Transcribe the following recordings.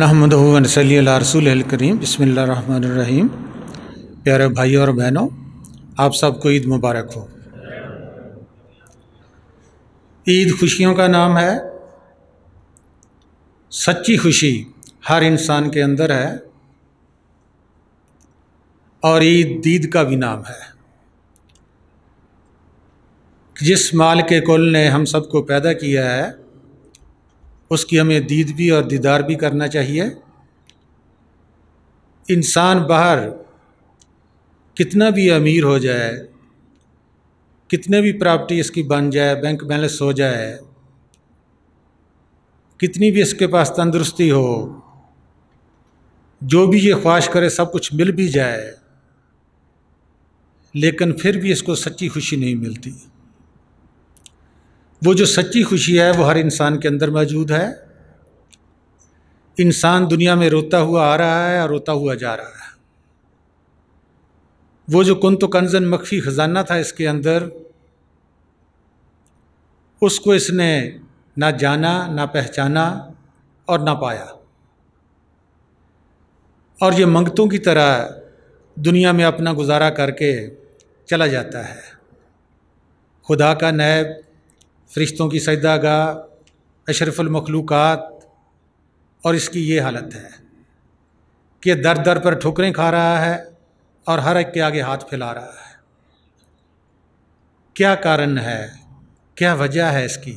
نحمدہ و نصلی علی رسولہ الکریم بسم اللہ الرحمن الرحیم۔ پیارے بھائیوں اور بہنوں، آپ سب کو عید مبارک ہو۔ عید خوشیوں کا نام ہے۔ سچی خوشی ہر انسان کے اندر ہے، اور عید دید کا بھی نام ہے۔ جس مال کے کل نے ہم سب کو پیدا کیا ہے، اس کی ہمیں دید بھی اور دیدار بھی کرنا چاہیے۔ انسان باہر کتنا بھی امیر ہو جائے، کتنے بھی پراپرٹی اس کی بن جائے، بینک بیلنس ہو جائے، کتنی بھی اس کے پاس تندرستی ہو، جو بھی یہ خواہش کرے سب کچھ مل بھی جائے، لیکن پھر بھی اس کو سچی خوشی نہیں ملتی۔ وہ جو سچی خوشی ہے وہ ہر انسان کے اندر موجود ہے۔ انسان دنیا میں روتا ہوا آ رہا ہے اور روتا ہوا جا رہا ہے۔ وہ جو کنت کنزن مخفی خزانہ تھا اس کے اندر، اس کو اس نے نہ جانا، نہ پہچانا اور نہ پایا، اور یہ منگتوں کی طرح دنیا میں اپنا گزارا کر کے چلا جاتا ہے۔ خدا کا نائب، فرشتوں کی سجدہ گاہ، اشرف المخلوقات، اور اس کی یہ حالت ہے کہ در در پر ٹھوکریں کھا رہا ہے اور ہر ایک کے آگے ہاتھ پھیلا رہا ہے۔ کیا کارن ہے، کیا وجہ ہے اس کی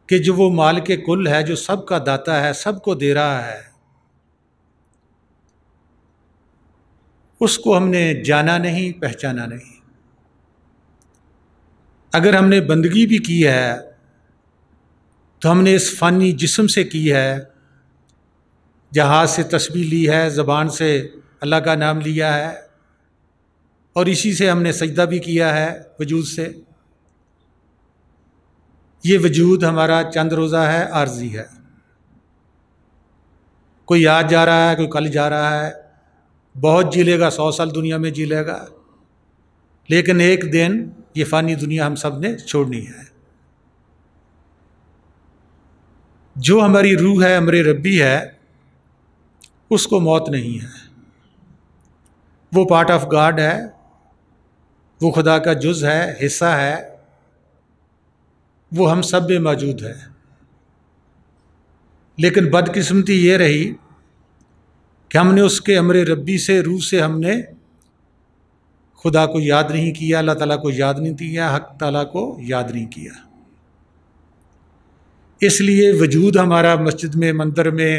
کہ جو وہ مال کے کل ہے، جو سب کا داتا ہے، سب کو دے رہا ہے، اس کو ہم نے جانا نہیں، پہچانا نہیں۔ اگر ہم نے بندگی بھی کی ہے تو ہم نے اس فانی جسم سے کی ہے، جہاز سے تسبیح لی ہے، زبان سے اللہ کا نام لیا ہے، اور اسی سے ہم نے سجدہ بھی کیا ہے وجود سے۔ یہ وجود ہمارا چند روزہ ہے، عارضی ہے۔ کوئی آج جا رہا ہے، کوئی کل جا رہا ہے، بہت جی لے گا، 100 سال دنیا میں جی لے گا، لیکن ایک دن یہ فانی دنیا ہم سب نے چھوڑنی ہے۔ جو ہماری روح ہے، امر ربی ہے، اس کو موت نہیں ہے۔ وہ پارٹ آف گاڈ ہے، وہ خدا کا جز ہے، حصہ ہے، وہ ہم سب میں موجود ہے۔ لیکن بدقسمتی یہ رہی کہ ہم نے اس کے امر ربی سے، روح سے ہم نے خدا کو یاد نہیں کیا، اللہ تعالیٰ کو یاد نہیں کیا، حق تعالیٰ کو یاد نہیں کیا۔ اس لیے وجود ہمارا مسجد میں، مندر میں،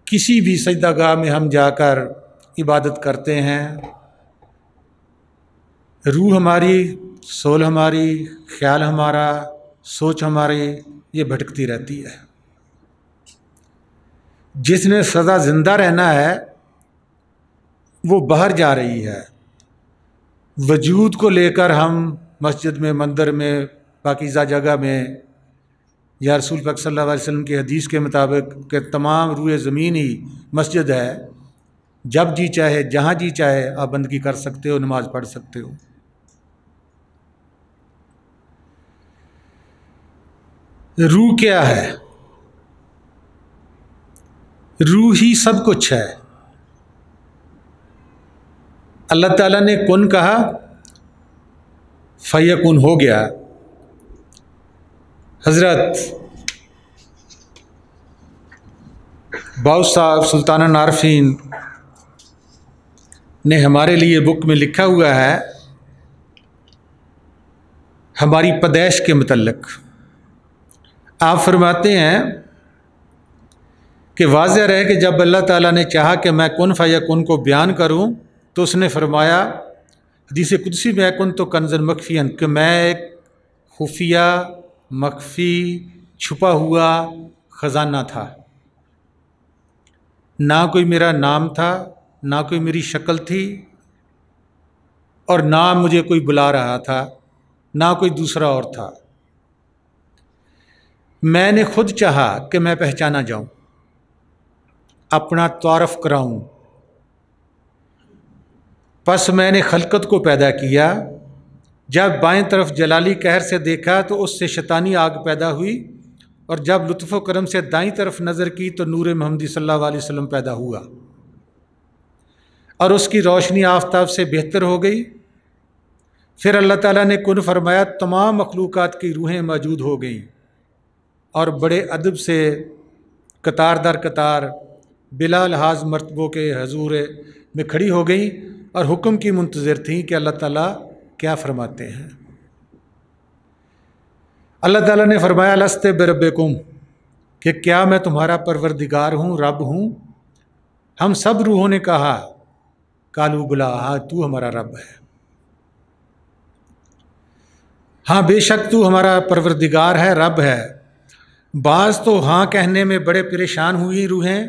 کسی بھی سجدہ گاہ میں ہم جا کر عبادت کرتے ہیں، روح ہماری، سول ہماری، خیال ہمارا، سوچ ہماری یہ بھٹکتی رہتی ہے۔ جس نے سدا زندہ رہنا ہے وہ باہر جا رہی ہے۔ وجود کو لے کر ہم مسجد میں، مندر میں، پاکیزہ جگہ میں، یا رسول پاک صلی اللہ علیہ وسلم کی حدیث کے مطابق کہ تمام روئے زمین ہی مسجد ہے، جب جی چاہے، جہاں جی چاہے آپ بندگی کر سکتے ہو، نماز پڑھ سکتے ہو۔ روح کیا ہے؟ روح ہی سب کچھ ہے۔ اللہ تعالیٰ نے کن کہا، فیکن ہو گیا۔ حضرت باؤ صاحب سلطان العارفین نے ہمارے لیے بک میں لکھا ہوا ہے ہماری پیدائش کے متعلق۔ آپ فرماتے ہیں کہ واضح رہے کہ جب اللہ تعالیٰ نے چاہا کہ میں کن فیکن کو بیان کروں تو اس نے فرمایا حدیث قدسی میں، کن تو کنزن مخفی، کہ میں ایک خفیہ، مخفی، چھپا ہوا خزانہ تھا۔ نہ کوئی میرا نام تھا، نہ کوئی میری شکل تھی، اور نہ مجھے کوئی بلا رہا تھا، نہ کوئی دوسرا اور تھا۔ میں نے خود چاہا کہ میں پہچانا جاؤں، اپنا تعارف کراؤں، پس میں نے خلقت کو پیدا کیا۔ جب بائیں طرف جلالی قہر سے دیکھا تو اس سے شیطانی آگ پیدا ہوئی اور جب لطف و کرم سے دائیں طرف نظر کی تو نور محمدی صلی اللہ علیہ وسلم پیدا ہوا اور اس کی روشنی آفتاب سے بہتر ہو گئی۔ پھر اللہ تعالیٰ نے کن فرمایا، تمام مخلوقات کی روحیں موجود ہو گئیں اور بڑے ادب سے قطار در قطار بلا لحاظ مرتبوں کے حضور میں کھڑی ہو گئیں اور حکم کی منتظر تھیں کہ اللہ تعالیٰ کیا فرماتے ہیں۔ اللہ تعالیٰ نے فرمایا، لست بربکم، کہ کیا میں تمہارا پروردگار ہوں، رب ہوں؟ ہم سب روحوں نے کہا، کالو بلا، ہاں تو ہمارا رب ہے، ہاں بے شک تو ہمارا پروردگار ہے، رب ہے۔ بعض تو ہاں کہنے میں بڑے پریشان ہوئی روحیں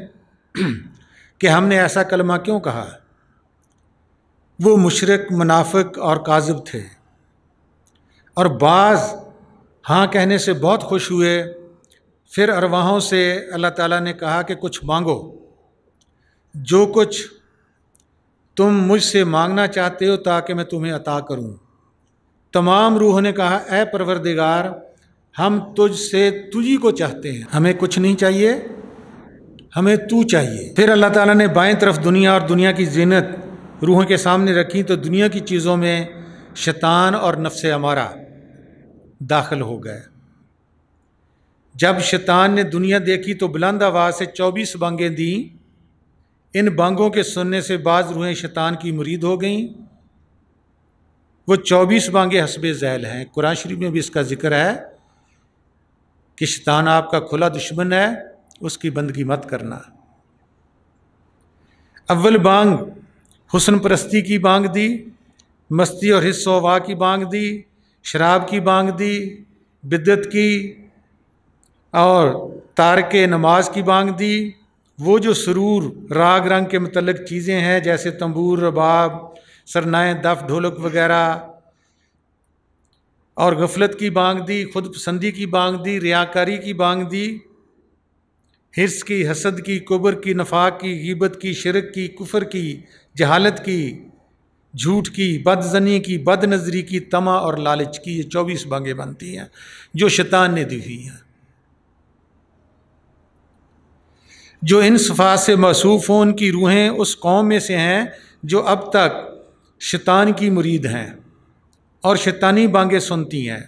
کہ ہم نے ایسا کلمہ کیوں کہا۔ وہ مشرک، منافق اور کاذب تھے، اور بعض ہاں کہنے سے بہت خوش ہوئے۔ پھر ارواحوں سے اللہ تعالیٰ نے کہا کہ کچھ مانگو، جو کچھ تم مجھ سے مانگنا چاہتے ہو تاکہ میں تمہیں عطا کروں۔ تمام روحوں نے کہا، اے پروردگار، ہم تجھ سے تجھی کو چاہتے ہیں، ہمیں کچھ نہیں چاہیے، ہمیں تو چاہیے۔ پھر اللہ تعالیٰ نے بائیں طرف دنیا اور دنیا کی زینت روحوں کے سامنے رکھی تو دنیا کی چیزوں میں شیطان اور نفس امارہ داخل ہو گئے۔ جب شیطان نے دنیا دیکھی تو بلند آواز سے 24 بانگیں دیں۔ ان بانگوں کے سننے سے بعض روحیں شیطان کی مرید ہو گئیں۔ وہ 24 بانگیں حسب ذیل ہیں۔ قرآن شریف میں بھی اس کا ذکر ہے کہ شیطان آپ کا کھلا دشمن ہے، اس کی بندگی مت کرنا۔ اول بانگ حسن پرستی کی بانگ دی، مستی اور حس و ہوا کی بانگ دی، شراب کی بانگ دی، بدعت کی اور تارک نماز کی بانگ دی۔ وہ جو سرور راگ رنگ کے متعلق چیزیں ہیں جیسے تنبور، رباب، سرنائیں، دف، ڈھولک وغیرہ، اور غفلت کی بانگ دی، خود پسندی کی بانگ دی، ریاکاری کی بانگ دی، حرص کی، حسد کی، کبر کی، نفاق کی، غیبت کی، شرک کی، کفر کی، جہالت کی، جھوٹ کی، بد زنی کی، بد نظری کی، طمع اور لالچ کی۔ یہ 24 بانگیں بنتی ہیں جو شیطان نے دی ہوئی ہیں۔ جو ان صفات سے موصوف ہوں ان کی روحیں اس قوم میں سے ہیں جو اب تک شیطان کی مرید ہیں اور شیطانی بانگیں سنتی ہیں۔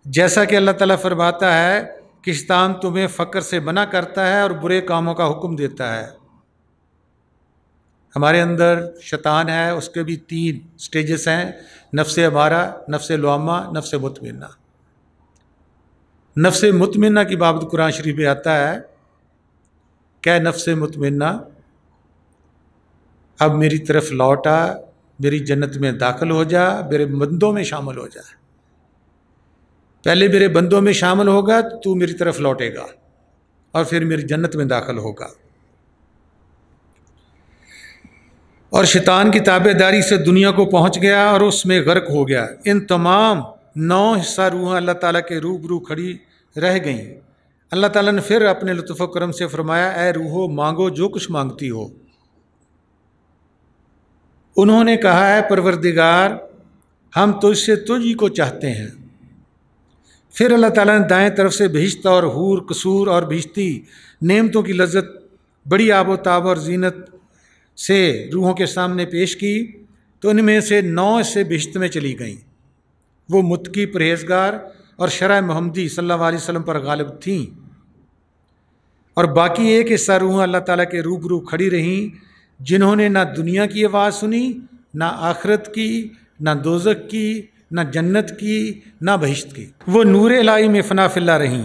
جیسا کہ اللہ تعالیٰ فرماتا ہے کہ شیطان تمہیں فقر سے منع کرتا ہے اور برے کاموں کا حکم دیتا ہے۔ ہمارے اندر شیطان ہے، اس کے بھی 3 سٹیجز ہیں، نفس امارہ، نفس لوامہ، نفس مطمئنہ۔ نفس مطمئنہ کی بابت قرآن شریف میں آتا ہے کہ نفس مطمئنہ اب میری طرف لوٹ آ، میری جنت میں داخل ہو جا، میرے بندوں میں شامل ہو جا۔ پہلے میرے بندوں میں شامل ہوگا تو میری طرف لوٹے گا اور پھر میری جنت میں داخل ہوگا۔ اور شیطان کی تابع داری سے دنیا کو پہنچ گیا اور اس میں غرق ہو گیا۔ ان تمام 9 حصہ روحیں اللہ تعالیٰ کے روبرو کھڑی رہ گئیں۔ اللہ تعالیٰ نے پھر اپنے لطف و کرم سے فرمایا، اے روحو مانگو جو کچھ مانگتی ہو۔ انہوں نے کہا، ہے پروردگار، ہم تجھ سے تجھ ہی کو چاہتے ہیں۔ پھر اللہ تعالیٰ نے دائیں طرف سے بہشت اور حور، قصور اور بہشتی نعمتوں کی لذت بڑی آب و تاب اور زینت سے روحوں کے سامنے پیش کی تو ان میں سے 9 سے بہشت میں چلی گئیں۔ وہ متقی، پرہیزگار اور شرع محمدی صلی اللہ علیہ وسلم پر غالب تھیں، اور باقی ایک حصہ روحیں اللہ تعالیٰ کے روبرو کھڑی رہیں جنہوں نے نہ دنیا کی آواز سنی، نہ آخرت کی، نہ دوزخ کی، نہ جنت کی، نہ بہشت کی۔ وہ نور الہی میں فنا فی اللہ رہیں،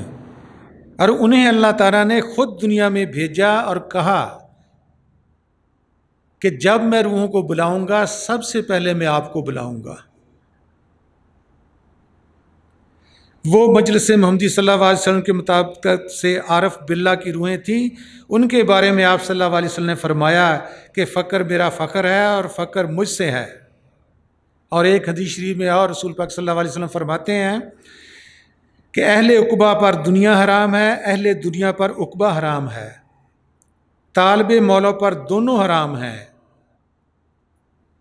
اور انہیں اللہ تعالیٰ نے خود دنیا میں بھیجا اور کہا کہ جب میں روحوں کو بلاؤں گا سب سے پہلے میں آپ کو بلاؤں گا۔ وہ مجلس محمدی صلی اللہ علیہ وسلم کے مطابقت سے عارف باللہ کی روحیں تھیں۔ ان کے بارے میں آپ صلی اللہ علیہ وسلم نے فرمایا کہ فقر میرا فخر ہے اور فقر مجھ سے ہے۔ اور ایک حدیث شریف میں اور رسول پاک صلی اللہ علیہ وسلم فرماتے ہیں کہ اہل عقبہ پر دنیا حرام ہے، اہل دنیا پر عقبہ حرام ہے، طالب مولا پر دونوں حرام ہیں۔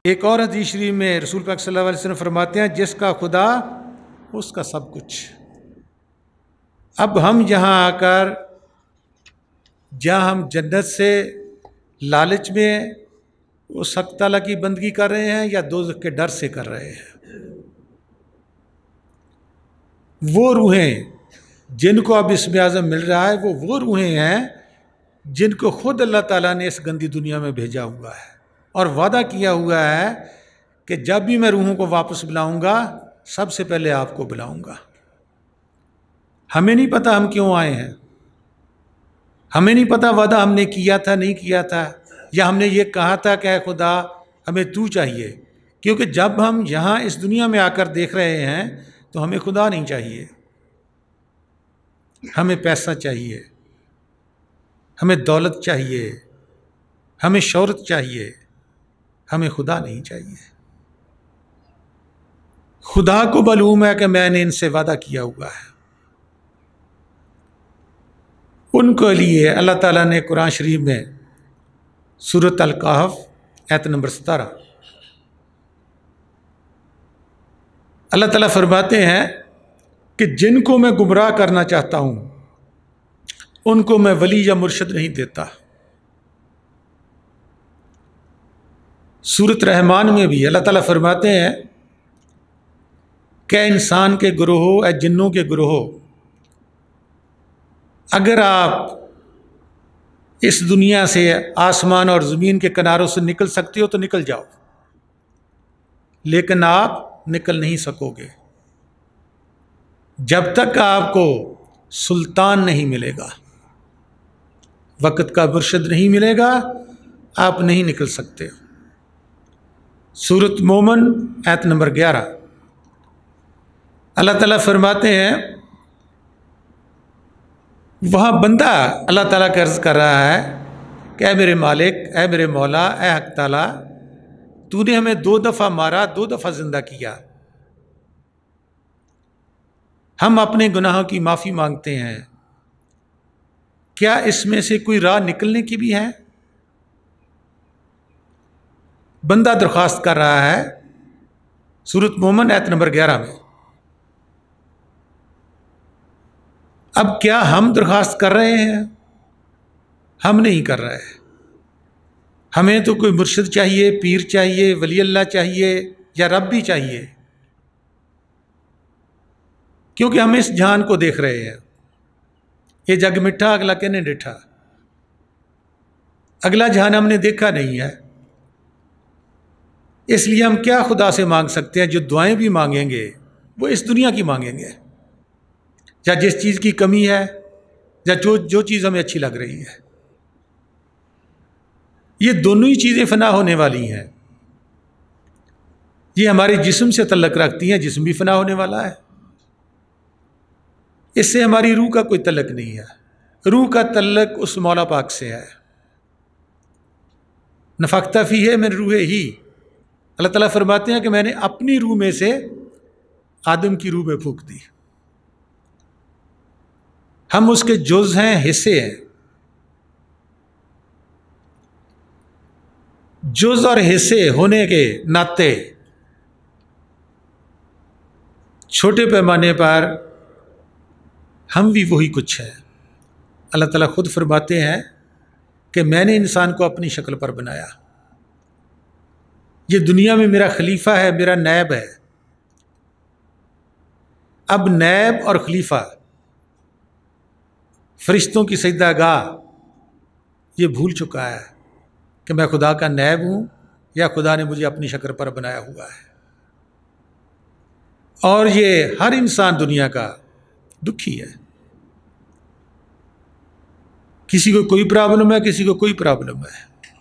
ایک اور حدیث شریف میں رسول پاک صلی اللہ علیہ وسلم فرماتے ہیں، جس کا خدا اس کا سب کچھ۔ اب ہم یہاں آ کر جہاں ہم جنت سے لالچ میں اس حق تعالیٰ کی بندگی کر رہے ہیں یا دوزخ کے ڈر سے کر رہے ہیں؟ وہ روحیں جن کو اب اسم اعظم مل رہا ہے وہ روحیں ہیں جن کو خود اللہ تعالیٰ نے اس گندی دنیا میں بھیجا ہوا ہے اور وعدہ کیا ہوا ہے کہ جب بھی میں روحوں کو واپس بلاؤں گا سب سے پہلے آپ کو بلاؤں گا۔ ہمیں نہیں پتہ ہم کیوں آئے ہیں، ہمیں نہیں پتہ وعدہ ہم نے کیا تھا نہیں کیا تھا، یا ہم نے یہ کہا تھا کہ اے خدا ہمیں تو چاہیے، کیونکہ جب ہم یہاں اس دنیا میں آ کر دیکھ رہے ہیں تو ہمیں خدا نہیں چاہیے، ہمیں پیسہ چاہیے، ہمیں دولت چاہیے، ہمیں شہرت چاہیے، ہمیں خدا نہیں چاہیے۔ خدا کو معلوم ہے کہ میں نے ان سے وعدہ کیا ہوا ہے۔ ان کے لیے اللہ تعالیٰ نے قرآن شریف میں سورۃ الکہف آیت نمبر 17 اللہ تعالیٰ فرماتے ہیں کہ جن کو میں گمراہ کرنا چاہتا ہوں ان کو میں ولی یا مرشد نہیں دیتا۔ سورۃ رحمان میں بھی اللہ تعالیٰ فرماتے ہیں کہ انسان کے گروہوں اے جنوں کے گروہوں، اگر آپ اس دنیا سے آسمان اور زمین کے کناروں سے نکل سکتے ہو تو نکل جاؤ، لیکن آپ نکل نہیں سکو گے جب تک آپ کو سلطان نہیں ملے گا، وقت کا مرشد نہیں ملے گا، آپ نہیں نکل سکتے۔ سورۃ مومن آیت نمبر 11 اللہ تعالیٰ فرماتے ہیں، وہاں بندہ اللہ تعالیٰ کا عرض کر رہا ہے کہ اے میرے مالک، اے میرے مولا، اے حق تعالیٰ، تو نے ہمیں 2 دفعہ مارا، 2 دفعہ زندہ کیا، ہم اپنے گناہوں کی معافی مانگتے ہیں، کیا اس میں سے کوئی راہ نکلنے کی بھی ہے؟ بندہ درخواست کر رہا ہے سورۃ مومن آیت نمبر 11 میں۔ اب کیا ہم درخواست کر رہے ہیں؟ ہم نہیں کر رہے۔ ہمیں تو کوئی مرشد چاہیے، پیر چاہیے، ولی اللہ چاہیے یا رب بھی چاہیے، کیونکہ ہم اس جہان کو دیکھ رہے ہیں، یہ جگ مٹھا اگلا کہنے ڈٹھا، اگلا جہان ہم نے دیکھا نہیں ہے، اس لیے ہم کیا خدا سے مانگ سکتے ہیں؟ جو دعائیں بھی مانگیں گے وہ اس دنیا کی مانگیں گے، یا جس چیز کی کمی ہے، یا جو چیز ہمیں اچھی لگ رہی ہے۔ یہ دونوں ہی چیزیں فنا ہونے والی ہیں، یہ ہمارے جسم سے تعلق رکھتی ہیں، جسم بھی فنا ہونے والا ہے، اس سے ہماری روح کا کوئی تعلق نہیں ہے، روح کا تعلق اس مولا پاک سے ہے۔ نفختہ فیہ من روح ہی، اللہ تعالیٰ فرماتے ہیں کہ میں نے اپنی روح میں سے آدم کی روح میں پھونک دی، ہم اس کے جز ہیں، حصے ہیں۔ جز اور حصے ہونے کے ناطے چھوٹے پیمانے پر ہم بھی وہی کچھ ہیں۔ اللہ تعالیٰ خود فرماتے ہیں کہ میں نے انسان کو اپنی شکل پر بنایا، یہ دنیا میں میرا خلیفہ ہے، میرا نائب ہے۔ اب نائب اور خلیفہ، فرشتوں کی سجدہ گاہ، یہ بھول چکا ہے کہ میں خدا کا نائب ہوں یا خدا نے مجھے اپنی شکل پر بنایا ہوا ہے۔ اور یہ ہر انسان دنیا کا دکھی ہے، کسی کو کوئی پرابلم ہے، کسی کو کوئی پرابلم ہے،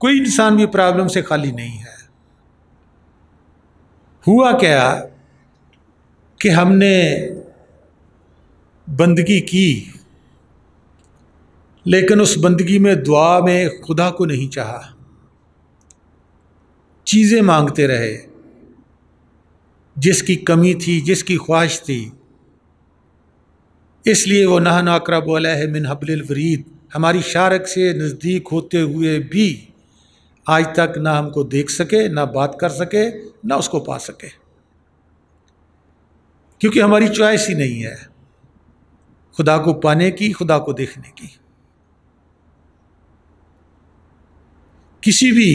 کوئی انسان بھی پرابلم سے خالی نہیں ہے۔ ہوا کیا کہ ہم نے بندگی کی، لیکن اس بندگی میں دعا میں خدا کو نہیں چاہا، چیزیں مانگتے رہے، جس کی کمی تھی، جس کی خواہش تھی، اس لیے وہ نحن اقرب الیہ من حبل الورید، ہماری شارک سے نزدیک ہوتے ہوئے بھی آج تک نہ ہم کو دیکھ سکے، نہ بات کر سکے، نہ اس کو پا سکے، کیونکہ ہماری چوائس ہی نہیں ہے۔ خدا کو پانے کی، خدا کو دیکھنے کی۔ کسی بھی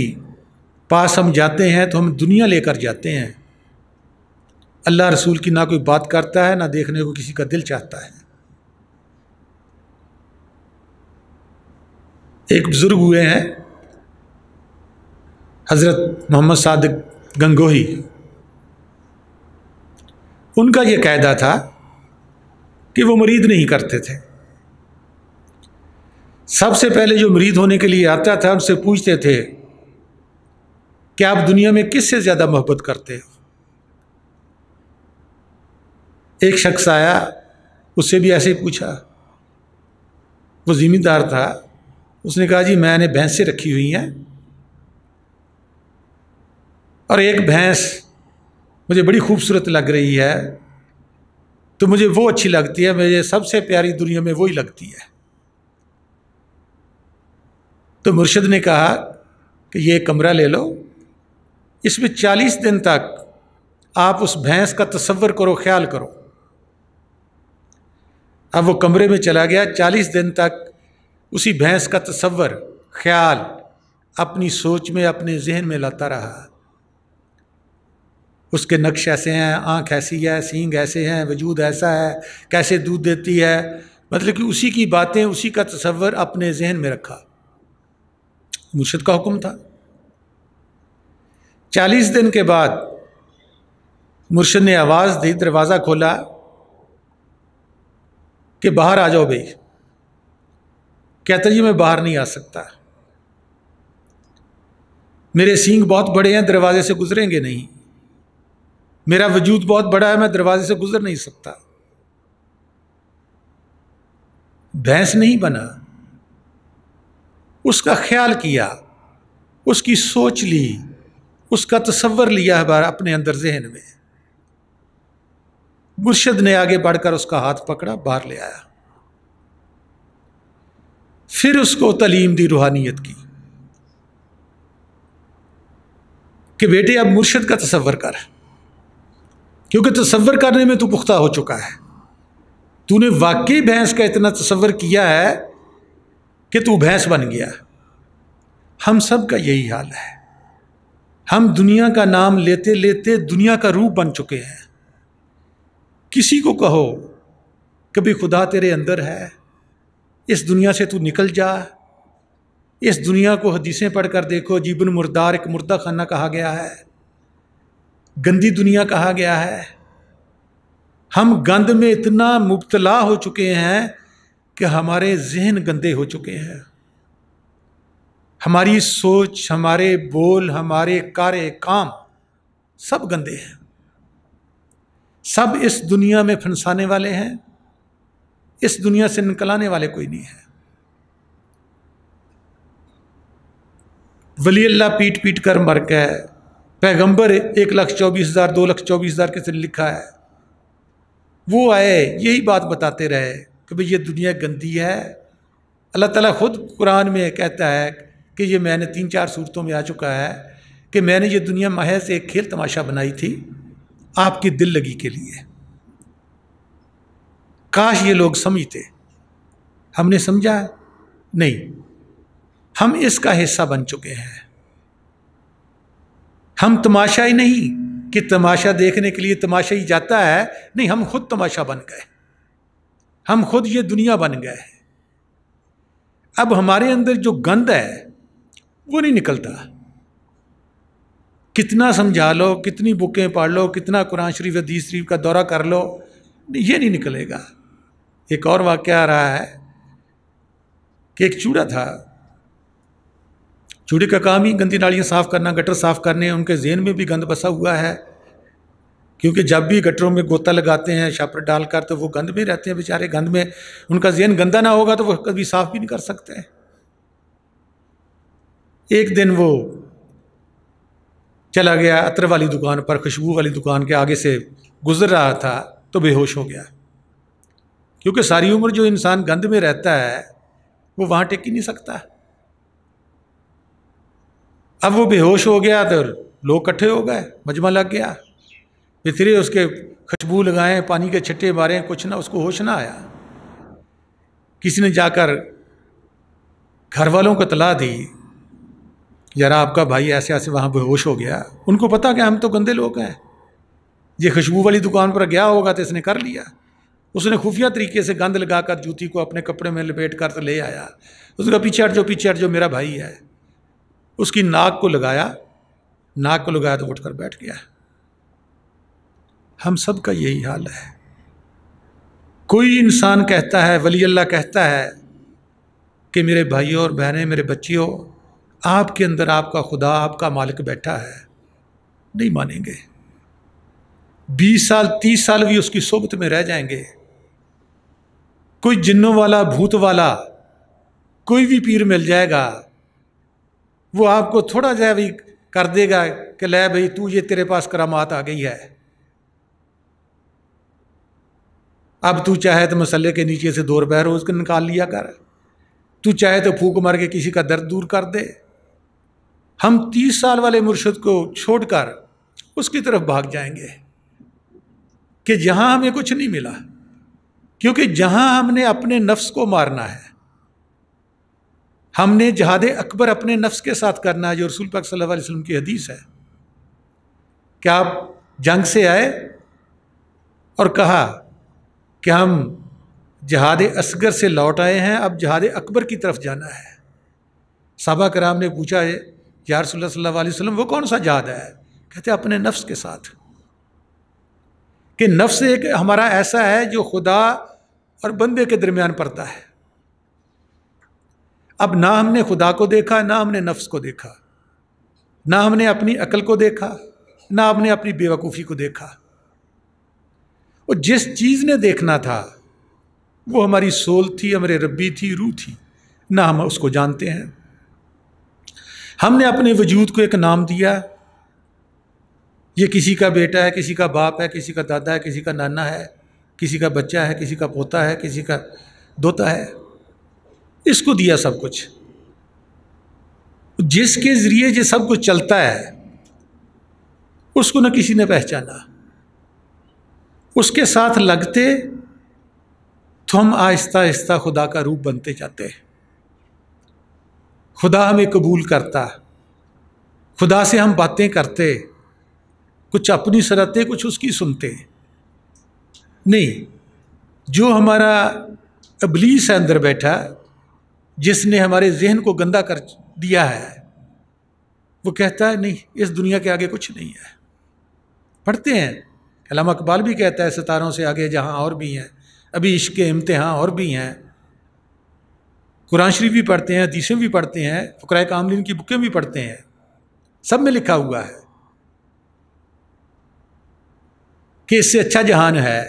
پاس ہم جاتے ہیں تو ہم دنیا لے کر جاتے ہیں، اللہ رسول کی نہ کوئی بات کرتا ہے، نہ دیکھنے کو کسی کا دل چاہتا ہے۔ ایک بزرگ ہوئے ہیں حضرت محمد صادق گنگوہی، ان کا یہ قاعدہ تھا کہ وہ مرید نہیں کرتے تھے۔ سب سے پہلے جو مرید ہونے کے لیے آتا تھا ان سے پوچھتے تھے کہ آپ دنیا میں کس سے زیادہ محبت کرتے ہو؟ ایک شخص آیا، اس سے بھی ایسے ہی پوچھا، وہ ذمہ دار تھا، اس نے کہا جی میں نے بھینسیں رکھی ہوئی ہیں اور ایک بھینس مجھے بڑی خوبصورت لگ رہی ہے، تو مجھے وہ اچھی لگتی ہے، مجھے سب سے پیاری دنیا میں وہی لگتی ہے۔ تو مرشد نے کہا کہ یہ کمرہ لے لو، اس میں 40 دن تک آپ اس بھینس کا تصور کرو، خیال کرو۔ اب وہ کمرے میں چلا گیا، 40 دن تک اسی بھینس کا تصور، خیال اپنی سوچ میں، اپنے ذہن میں لاتا رہا۔ اس کے نقش ایسے ہیں، آنکھ ایسی ہے، سینگ ایسے ہیں، وجود ایسا ہے، کیسے دودھ دیتی ہے، مطلب کہ اسی کی باتیں، اسی کا تصور اپنے ذہن میں رکھا۔ مرشد کا حکم تھا۔ 40 دن کے بعد مرشد نے آواز دی، دروازہ کھولا کہ باہر آ جاؤ بھائی۔ کہتا جی میں باہر نہیں آ سکتا، میرے سینگ بہت بڑے ہیں، دروازے سے گزریں گے نہیں، میرا وجود بہت بڑا ہے، میں دروازے سے گزر نہیں سکتا۔ بھینس نہیں بنا، اس کا خیال کیا، اس کی سوچ لی، اس کا تصور لیا ہے اپنے اندر ذہن میں۔ مرشد نے آگے بڑھ کر اس کا ہاتھ پکڑا، باہر لے آیا، پھر اس کو تعلیم دی روحانیت کی کہ بیٹے اب مرشد کا تصور کر، کیونکہ تصور کرنے میں تو پختہ ہو چکا ہے، تو نے واقعی بھینس کا اتنا تصور کیا ہے کہ تو بھینس بن گیا۔ ہم سب کا یہی حال ہے، ہم دنیا کا نام لیتے لیتے دنیا کا روح بن چکے ہیں۔ کسی کو کہو کبھی خدا تیرے اندر ہے، اس دنیا سے تو نکل جا، اس دنیا کو حدیثیں پڑھ کر دیکھو، جیبن مردار ایک مردہ خانہ کہا گیا ہے، گندی دنیا کہا گیا ہے۔ ہم گند میں اتنا مبتلا ہو چکے ہیں کہ ہمارے ذہن گندے ہو چکے ہیں، ہماری سوچ، ہمارے بول، ہمارے کارے کام سب گندے ہیں، سب اس دنیا میں پھنسانے والے ہیں، اس دنیا سے نکلانے والے کوئی نہیں ہے۔ ولی اللہ پیٹ پیٹ کر مر گئے، پیغمبر 1,24,000 2,24,000 کے سے لکھا ہے، وہ آئے یہی بات بتاتے رہے کہ بھئی یہ دنیا گندی ہے۔ اللہ تعالیٰ خود قرآن میں کہتا ہے کہ یہ میں نے 3-4 صورتوں میں آ چکا ہے کہ میں نے یہ دنیا محض ایک کھیل تماشا بنائی تھی آپ کی دل لگی کے لیے۔ کاش یہ لوگ سمجھتے، ہم نے سمجھا نہیں، ہم اس کا حصہ بن چکے ہیں۔ ہم تماشا ہی نہیں کہ تماشا دیکھنے کے لیے تماشا ہی جاتا ہے، نہیں، ہم خود تماشا بن گئے، ہم خود یہ دنیا بن گئے۔ اب ہمارے اندر جو گند ہے وہ نہیں نکلتا، کتنا سمجھا لو، کتنی بکیں پڑھ لو، کتنا قرآن شریف حدیث شریف کا دورہ کر لو، یہ نہیں نکلے گا۔ ایک اور واقعہ آ رہا ہے کہ ایک چوڑا تھا، چوڑے کا کام ہی گندی نالیاں صاف کرنا، گٹر صاف کرنے، ان کے ذہن میں بھی گند بسا ہوا ہے، کیونکہ جب بھی گٹروں میں گوتا لگاتے ہیں شاپر ڈال کر تو وہ گند میں رہتے ہیں بیچارے، گند میں ان کا ذہن گندا نہ ہوگا تو وہ کبھی صاف بھی نہیں کر سکتے ہیں۔ ایک دن وہ چلا گیا عطر والی دکان پر، خوشبو والی دکان کے آگے سے گزر رہا تھا تو بے ہوش ہو گیا، کیونکہ ساری عمر جو انسان گند میں رہتا ہے وہ وہاں ٹک ہی نہیں سکتا۔ اب وہ بے ہوش ہو گیا تو لوگ اکٹھے ہو گئے، مجمع لگ گیا، بتھرے اس کے خوشبو لگائیں، پانی کے چھٹے ماریں، کچھ نہ، اس کو ہوش نہ آیا۔ کسی نے جا کر گھر والوں کو اطلاع دی، یار آپ کا بھائی ایسے ایسے وہاں بے ہوش ہو گیا، ان کو پتا کہ ہم تو گندے لوگ ہیں، یہ خوشبو والی دکان پر گیا ہوگا تو اس نے کر لیا، اس نے خفیہ طریقے سے گند لگا کر جوتی کو اپنے کپڑے میں لپیٹ کر تو لے آیا، اس کا پیچھے ہٹ جو میرا بھائی ہے، اس کی ناک کو لگایا تو اٹھ کر بیٹھ گیا۔ ہم سب کا یہی حال ہے۔ کوئی انسان کہتا ہے، ولی اللہ کہتا ہے کہ میرے بھائیوں اور بہنیں، میرے بچیوں، آپ کے اندر آپ کا خدا، آپ کا مالک بیٹھا ہے، نہیں مانیں گے۔ 20 سال 30 سال بھی اس کی صحبت میں رہ جائیں گے، کوئی جنوں والا، بھوت والا، کوئی بھی پیر مل جائے گا، وہ آپ کو تھوڑا جا بھی کر دے گا کہ لے بھائی تو یہ تیرے پاس کرامات آ گئی ہے، اب تو چاہے تو مسلے کے نیچے سے 2 روپے روز کو نکال لیا کر، تو چاہے تو پھونک مار کے کسی کا درد دور کر دے۔ ہم 30 سال والے مرشد کو چھوڑ کر اس کی طرف بھاگ جائیں گے کہ جہاں ہمیں کچھ نہیں ملا، کیونکہ جہاں ہم نے اپنے نفس کو مارنا ہے، ہم نے جہاد اکبر اپنے نفس کے ساتھ کرنا ہے، جو رسول پاک صلی اللہ علیہ وسلم کی حدیث ہے کہ آپ جنگ سے آئے اور کہا کہ ہم جہاد اصغر سے لوٹ آئے ہیں، اب جہاد اکبر کی طرف جانا ہے۔ صحابہ کرام نے پوچھا ہے یا رسول اللہ صلی اللہ علیہ وسلم وہ کون سا جہاد ہے؟ کہتے اپنے نفس کے ساتھ، کہ نفس ایک ہمارا ایسا ہے جو خدا اور بندے کے درمیان پڑتا ہے۔ اب نہ ہم نے خدا کو دیکھا، نہ ہم نے نفس کو دیکھا، نہ ہم نے اپنی عقل کو دیکھا، نہ ہم نے اپنی بے وقوفی کو دیکھا، اور جس چیز نے دیکھنا تھا وہ ہماری سول تھی، ہمارے ربی تھی، روح تھی، نہ ہم اس کو جانتے ہیں۔ ہم نے اپنے وجود کو ایک نام دیا، یہ کسی کا بیٹا ہے، کسی کا باپ ہے، کسی کا دادا ہے، کسی کا نانا ہے، کسی کا بچہ ہے، کسی کا پوتا ہے، کسی کا دوتا ہے، اس کو دیا سب کچھ۔ جس کے ذریعے یہ سب کچھ چلتا ہے اس کو نہ کسی نے پہچانا، اس کے ساتھ لگتے تو ہم آہستہ آہستہ خدا کا روپ بنتے جاتے، خدا ہمیں قبول کرتا، خدا سے ہم باتیں کرتے، کچھ اپنی سنتے، کچھ اس کی سنتے۔ نہیں، جو ہمارا ابلیس ہے اندر بیٹھا، جس نے ہمارے ذہن کو گندا کر دیا ہے، وہ کہتا ہے نہیں، اس دنیا کے آگے کچھ نہیں ہے۔ پڑھتے ہیں، علامہ اقبال بھی کہتا ہے ستاروں سے آگے جہاں اور بھی ہیں، ابھی عشق کے امتحان اور بھی ہیں۔ قرآن شریف بھی پڑھتے ہیں، حدیثیں بھی پڑھتے ہیں، فقراء کاملین کی بکیں بھی پڑھتے ہیں، سب میں لکھا ہوا ہے کہ اس سے اچھا جہان ہے،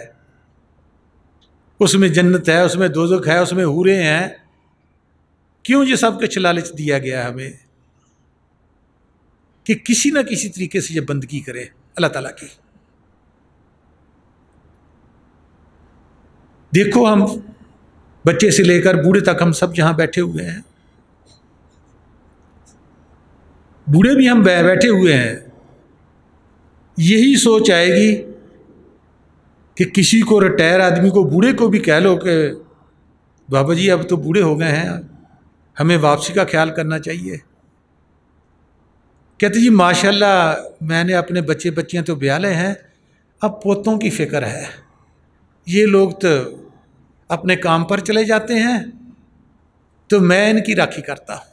اس میں جنت ہے، اس میں دوزخ ہے، اس میں حوریں ہیں۔ کیوں یہ سب کچھ لالچ دیا گیا ہمیں کہ کسی نہ کسی طریقے سے یہ بندگی کرے اللہ تعالیٰ کی۔ دیکھو ہم بچے سے لے کر بوڑھے تک ہم سب جہاں بیٹھے ہوئے ہیں، بوڑھے بھی ہم بیٹھے ہوئے ہیں، یہی سوچ آئے گی کہ کسی کو ریٹائر آدمی کو، بوڑھے کو بھی کہہ لو کہ بابا جی اب تو بوڑھے ہو گئے ہیں، ہمیں واپسی کا خیال کرنا چاہیے۔ کہتے جی ماشاءاللہ میں نے اپنے بچے بچیاں تو بیالے ہیں، اب پوتوں کی فکر ہے، یہ لوگ تو اپنے کام پر چلے جاتے ہیں تو میں ان کی راکھی کرتا ہوں۔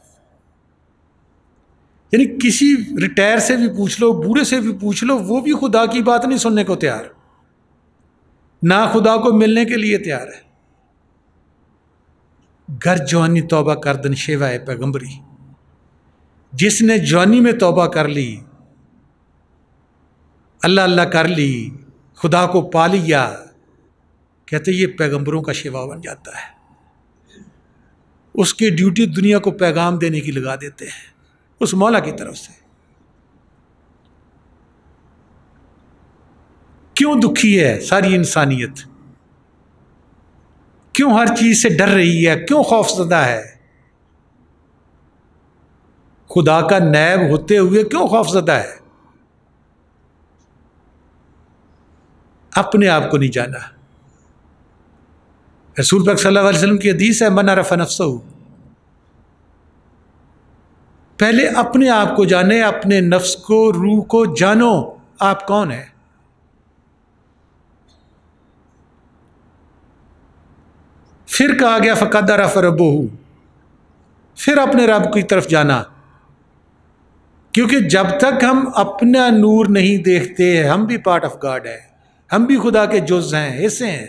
یعنی کسی ریٹائر سے بھی پوچھ لو، بوڑھے سے بھی پوچھ لو، وہ بھی خدا کی بات نہیں سننے کو تیار، نہ خدا کو ملنے کے لیے تیار ہے۔ گر جوانی توبہ کردن شیوائے پیغمبری، جس نے جوانی میں توبہ کر لی، اللہ اللہ کر لی، خدا کو پا لیا، کہتے یہ پیغمبروں کا شیوا بن جاتا ہے۔ اس کی ڈیوٹی دنیا کو پیغام دینے کی لگا دیتے ہیں اس مولا کی طرف سے۔ کیوں دکھی ہے ساری انسانیت؟ کیوں ہر چیز سے ڈر رہی ہے؟ کیوں خوف زدہ ہے؟ خدا کا نائب ہوتے ہوئے کیوں خوف زدہ ہے؟ اپنے آپ کو نہیں جانا، رسول پاک صلی اللہ علیہ وسلم کی حدیث ہے من عرف نفسہ، پہلے اپنے آپ کو جانے، اپنے نفس کو، روح کو جانو آپ کون ہیں۔ پھر کہا گیا فقد عرف ربہ، پھر اپنے رب کی طرف جانا، کیونکہ جب تک ہم اپنا نور نہیں دیکھتے ہم بھی پارٹ آف گاڈ ہیں، ہم بھی خدا کے جز ہیں، حصے ہیں۔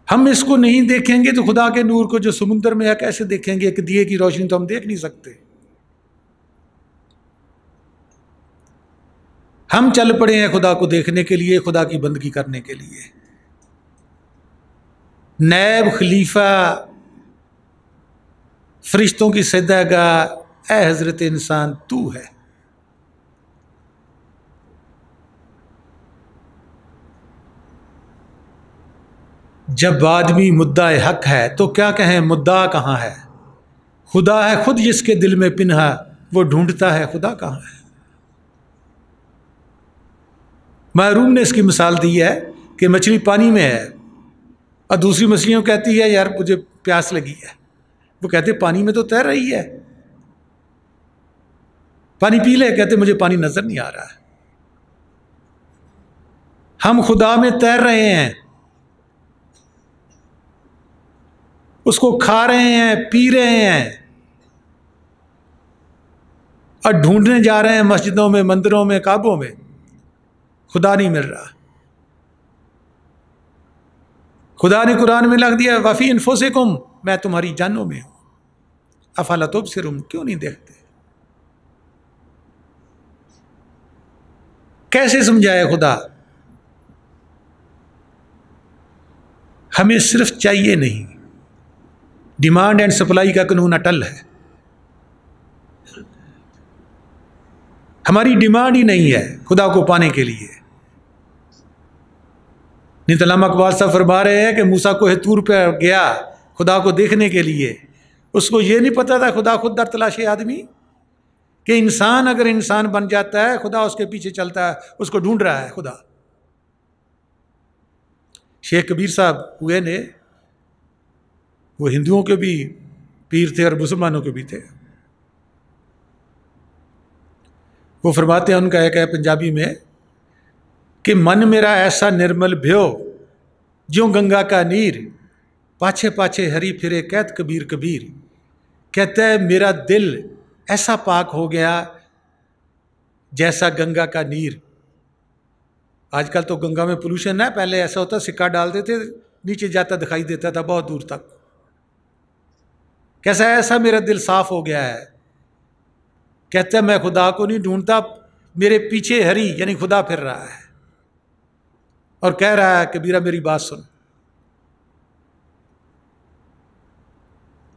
ہم اس کو نہیں دیکھیں گے تو خدا کے نور کو جو سمندر میں ہے کیسے دیکھیں گے؟ ایک دیے کی روشنی تو ہم دیکھ نہیں سکتے۔ ہم چل پڑے ہیں خدا کو دیکھنے کے لیے، خدا کی بندگی کرنے کے لیے۔ نائب خلیفہ، فرشتوں کی سجدہ گاہ، اے حضرت انسان تو ہے۔ جب آدمی مدعا حق ہے تو کیا کہیں مدعا کہاں ہے؟ خدا ہے خود جس کے دل میں پنہا، وہ ڈھونڈتا ہے خدا کہاں ہے۔ محروم نے اس کی مثال دی ہے کہ مچھلی پانی میں ہے اور دوسری مچھلیوں کہتی ہے یار مجھے پیاس لگی ہے، وہ کہتے پانی میں تو تیر رہی ہے، پانی پی لے، کہتے مجھے پانی نظر نہیں آ رہا ہے۔ ہم خدا میں تیر رہے ہیں، اس کو کھا رہے ہیں، پی رہے ہیں، اور ڈھونڈنے جا رہے ہیں مسجدوں میں، مندروں میں، کعبوں میں، خدا نہیں مل رہا۔ خدا نے قرآن میں لکھ دیا وفی انفسکم، میں تمہاری جانوں میں ہوں، افلا تبصرون، کیوں نہیں دیکھتے؟ کیسے سمجھائے خدا؟ ہمیں صرف چاہیے نہیں، ڈیمانڈ اینڈ سپلائی کا قانون اٹل ہے۔ ہماری ڈیمانڈ ہی نہیں ہے خدا کو پانے کے لیے۔ نہیں علامہ اقبال صاحب فرما رہے ہیں کہ موسیٰ کوہ طور پہ گیا خدا کو دیکھنے کے لیے، اس کو یہ نہیں پتا تھا خدا خود در تلاش آدمی، کہ انسان اگر انسان بن جاتا ہے خدا اس کے پیچھے چلتا ہے، اس کو ڈھونڈ رہا ہے خدا۔ شیخ کبیر صاحب ہوئے نے، وہ ہندوؤں کے بھی پیر تھے اور مسلمانوں کے بھی تھے۔ وہ فرماتے ہیں، ان کا ایک ہے پنجابی میں کہ من میرا ایسا نرمل بھیو جو گنگا کا نیر، پاچھے پاچھے ہری پھرے کہت کبیر کبیر، کہتا ہے میرا دل ایسا پاک ہو گیا جیسا گنگا کا نیر۔ آج کل تو گنگا میں پولوشن ہے، پہلے ایسا ہوتا سکہ ڈال دیتے نیچے جاتا دکھائی دیتا تھا بہت دور تک۔ کیسا ایسا میرا دل صاف ہو گیا ہے، کہتا ہے میں خدا کو نہیں ڈھونڈتا، میرے پیچھے ہری یعنی خدا پھر رہا ہے اور کہہ رہا ہے کبیرہ میری بات سن۔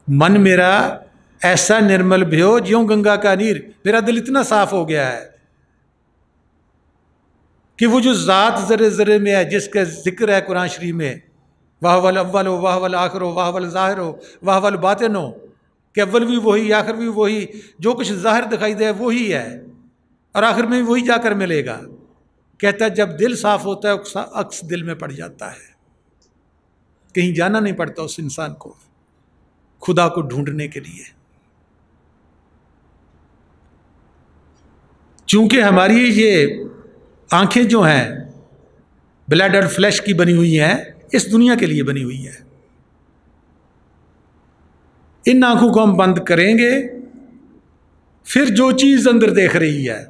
من میرا ایسا نرمل بھیو جیوں گنگا کا نیر، میرا دل اتنا صاف ہو گیا ہے کہ وہ جو ذات ذرے ذرے میں ہے، جس کا ذکر ہے قرآن شریف میں، واہ والاول و واہ والآخر و واہ والظاہر و واہ والباطن، کہ اول بھی وہی، آخر بھی وہی، جو کچھ ظاہر دکھائی دے وہی ہے اور آخر میں بھی وہی جا کر ملے گا۔ کہتا ہے جب دل صاف ہوتا ہے عکس دل میں پڑ جاتا ہے، کہیں جانا نہیں پڑتا اس انسان کو خدا کو ڈھونڈنے کے لیے۔ چونکہ ہماری یہ آنکھیں جو ہیں بلڈ اور فلیش کی بنی ہوئی ہیں، اس دنیا کے لیے بنی ہوئی ہیں۔ ان آنکھوں کو ہم بند کریں گے، پھر جو چیز اندر دیکھ رہی ہے،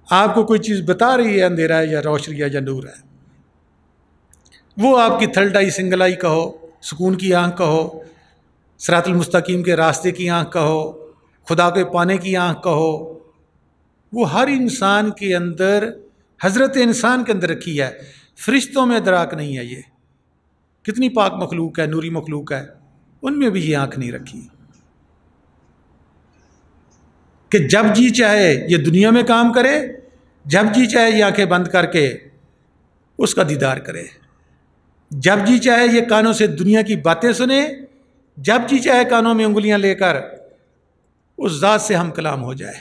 آپ کو کوئی چیز بتا رہی ہے اندھیرا ہے یا روشنی ہے یا نور ہے، وہ آپ کی تھرڈ آئی، سنگل آئی کہو، سکون کی آنکھ کہو، صراط المستقیم کے راستے کی آنکھ کہو، خدا کے پانے کی آنکھ کہو، وہ ہر انسان کے اندر، حضرت انسان کے اندر رکھی ہے۔ فرشتوں میں ادراک نہیں ہے۔ یہ کتنی پاک مخلوق ہے، نوری مخلوق ہے، ان میں بھی یہ آنکھ نہیں رکھی کہ جب جی چاہے یہ دنیا میں کام کرے، جب جی چاہے یہ آنکھیں بند کر کے اس کا دیدار کرے، جب جی چاہے یہ کانوں سے دنیا کی باتیں سنے، جب جی چاہے کانوں میں انگلیاں لے کر اس ذات سے ہم کلام ہو جائے۔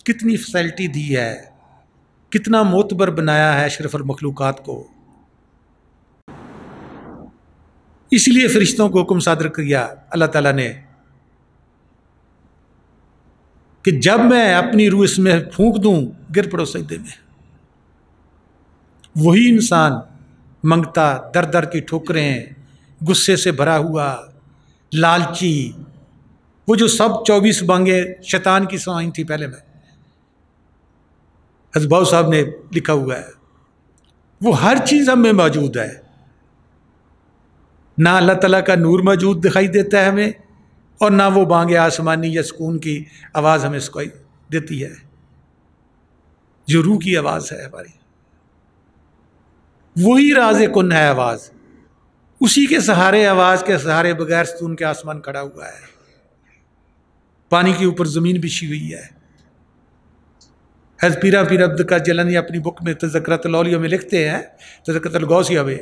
کتنی فیسلٹی دی ہے کتنا معتبر بنایا ہے اشرف المخلوقات کو. اس لیے فرشتوں کو حکم صادر کیا اللہ تعالیٰ نے کہ جب میں اپنی روح اس میں پھونک دوں گر پڑو سجدے میں. وہی انسان منگتا، در در کی ٹھوکریں، غصے سے بھرا ہوا، لالچی، وہ جو سب 24 بانگیں شیطان کی سوائیں تھی پہلے میں حضرت باؤ صاحب نے لکھا ہوا ہے، وہ ہر چیز ہم میں موجود ہے. نہ اللہ تعالیٰ کا نور موجود دکھائی دیتا ہے ہمیں، اور نہ وہ بانگ آسمانی یا سکون کی آواز ہمیں سکھائی دیتی ہے جو روح کی آواز ہے ہماری. وہی راز کن ہے آواز، اسی کے سہارے، آواز کے سہارے بغیر ستون کے آسمان کھڑا ہوا ہے، پانی کے اوپر زمین بچھی ہوئی ہے. حضرت پیر عبد القادر جیلانی اپنی بک میں تذکرۃ الاولیاء میں لکھتے ہیں، تذکرۃ الغوثیہ میں،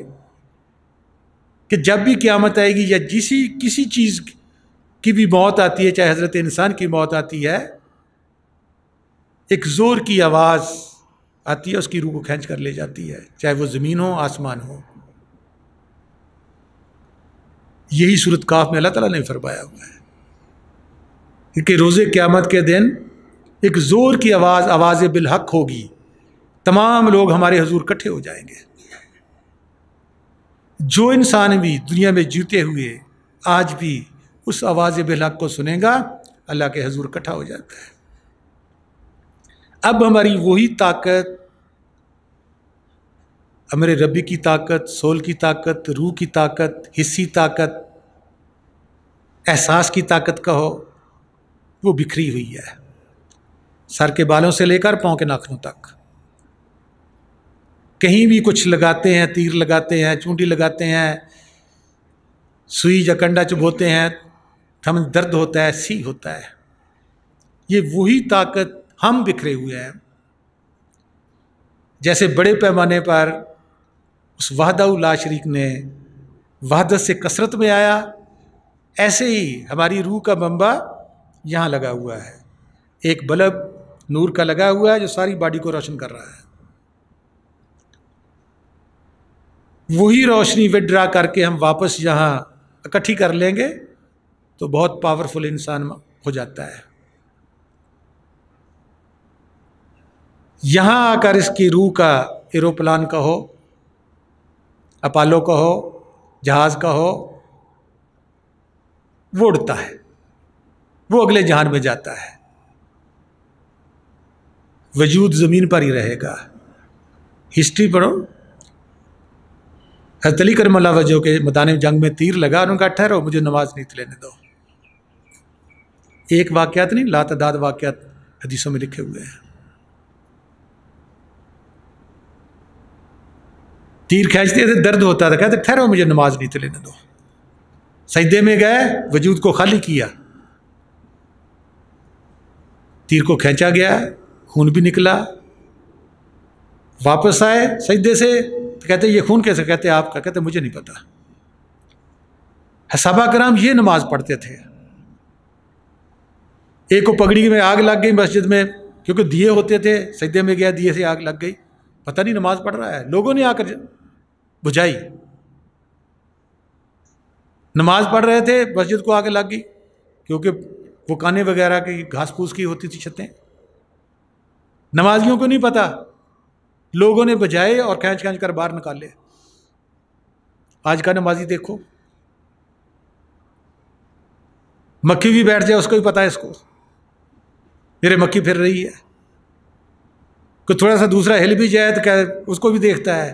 کہ جب بھی قیامت آئے گی یا کسی چیز کی بھی موت آتی ہے، چاہے حضرت انسان کی موت آتی ہے، ایک زور کی آواز آتی ہے، اس کی روح کو کھینچ کر لے جاتی ہے، چاہے وہ زمین ہو آسمان ہو. یہی سورۃ کاف میں اللہ تعالیٰ نے فرمایا ہوا ہے کہ روز قیامت کے دن ایک زور کی آواز، آواز بالحق ہوگی، تمام لوگ ہمارے حضور اکٹھے ہو جائیں گے. جو انسان بھی دنیا میں جیتے ہوئے آج بھی اس آواز بالحق کو سنے گا، اللہ کے حضور اکٹھا ہو جاتا ہے. اب ہماری وہی طاقت، ہمارے ربی کی طاقت، سول کی طاقت، روح کی طاقت، حسی طاقت، احساس کی طاقت کہو، وہ بکھری ہوئی ہے سر کے بالوں سے لے کر پاؤں کے ناخنوں تک. کہیں بھی کچھ لگاتے ہیں، تیر لگاتے ہیں، چونٹی لگاتے ہیں، سوئی یا کنڈا چبھوتے ہیں، ہمیں درد ہوتا ہے، سی ہوتا ہے. یہ وہی طاقت، ہم بکھرے ہوئے ہیں. جیسے بڑے پیمانے پر اس وحدہ لا شریک نے وحدت سے کثرت میں آیا، ایسے ہی ہماری روح کا منبع یہاں لگا ہوا ہے. ایک بلب نور کا لگا ہوا ہے جو ساری باڈی کو روشن کر رہا ہے. وہی روشنی وڈرا کر کے ہم واپس یہاں اکٹھی کر لیں گے تو بہت پاورفل انسان ہو جاتا ہے. یہاں آ کر اس کی روح کا ایروپلان کا ہو، اپالو کا ہو، جہاز کا ہو، وہ اڑتا ہے، وہ اگلے جہان میں جاتا ہے. وجود زمین پر ہی رہے گا. ہسٹری پڑھو، حضرت علی کرم اللہ وجہ کے میدان جنگ میں تیر لگا، انہوں نے کہا ٹھہرو، مجھے نماز نہیں لینے دو. ایک واقعات نہیں، لاتعداد واقعات حدیثوں میں لکھے ہوئے ہیں. تیر کھینچتے تھے، درد ہوتا تھا، کہتے ٹھہرو، مجھے نماز نہیں لینے دو. سجدے میں گئے، وجود کو خالی کیا، تیر کو کھینچا گیا، خون بھی نکلا. واپس آئے سجدے سے، کہتے یہ خون کیسے؟ کہتے آپ کا. کہتے مجھے نہیں پتا. صحابہ کرام یہ نماز پڑھتے تھے. ایک کو پگڑی میں آگ لگ گئی مسجد میں، کیونکہ دیے ہوتے تھے، سجدے میں گیا، دیے سے آگ لگ گئی، پتہ نہیں نماز پڑھ رہا ہے. لوگوں نے آ کر بجھائی. نماز پڑھ رہے تھے، مسجد کو آگ لگ گئی، کیونکہ وہ کانے وغیرہ کی گھاس پھوس کی ہوتی تھی چھتیں. نمازیوں کو نہیں پتا، لوگوں نے بجائے اور کھینچ کھینچ کر باہر نکالے. آج کا نمازی دیکھو، مکھی بھی بیٹھ جائے اس کو بھی پتا ہے، اس کو میرے مکھی پھر رہی ہے. کوئی تھوڑا سا دوسرا ہل بھی جائے تو اس کو بھی دیکھتا ہے.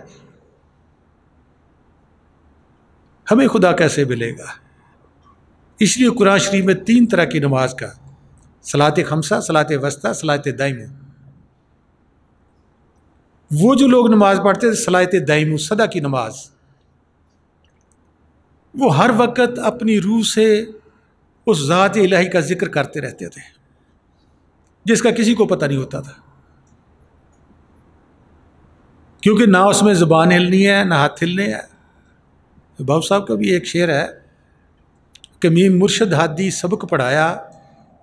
ہمیں خدا کیسے ملے گا؟ اس لیے قرآن شریف میں 3 طرح کی نماز کا، صلاۃ خمسہ، صلاۃ وسطیٰ، صلاۃ دائمہ. وہ جو لوگ نماز پڑھتے تھے صلاۃ دائمہ، صدا کی نماز، وہ ہر وقت اپنی روح سے اس ذات الہی کا ذکر کرتے رہتے تھے جس کا کسی کو پتہ نہیں ہوتا تھا، کیونکہ نہ اس میں زبان ہلنی ہے نہ ہاتھ ہلنے ہیں. بابو صاحب کا بھی ایک شعر ہے کہ میم مرشد ہادی سبق پڑھایا،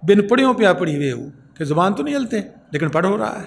بن پڑھیوں پہ پڑھی ہوئے ہو، کہ زبان تو نہیں ہلتے لیکن پڑھ ہو رہا ہے.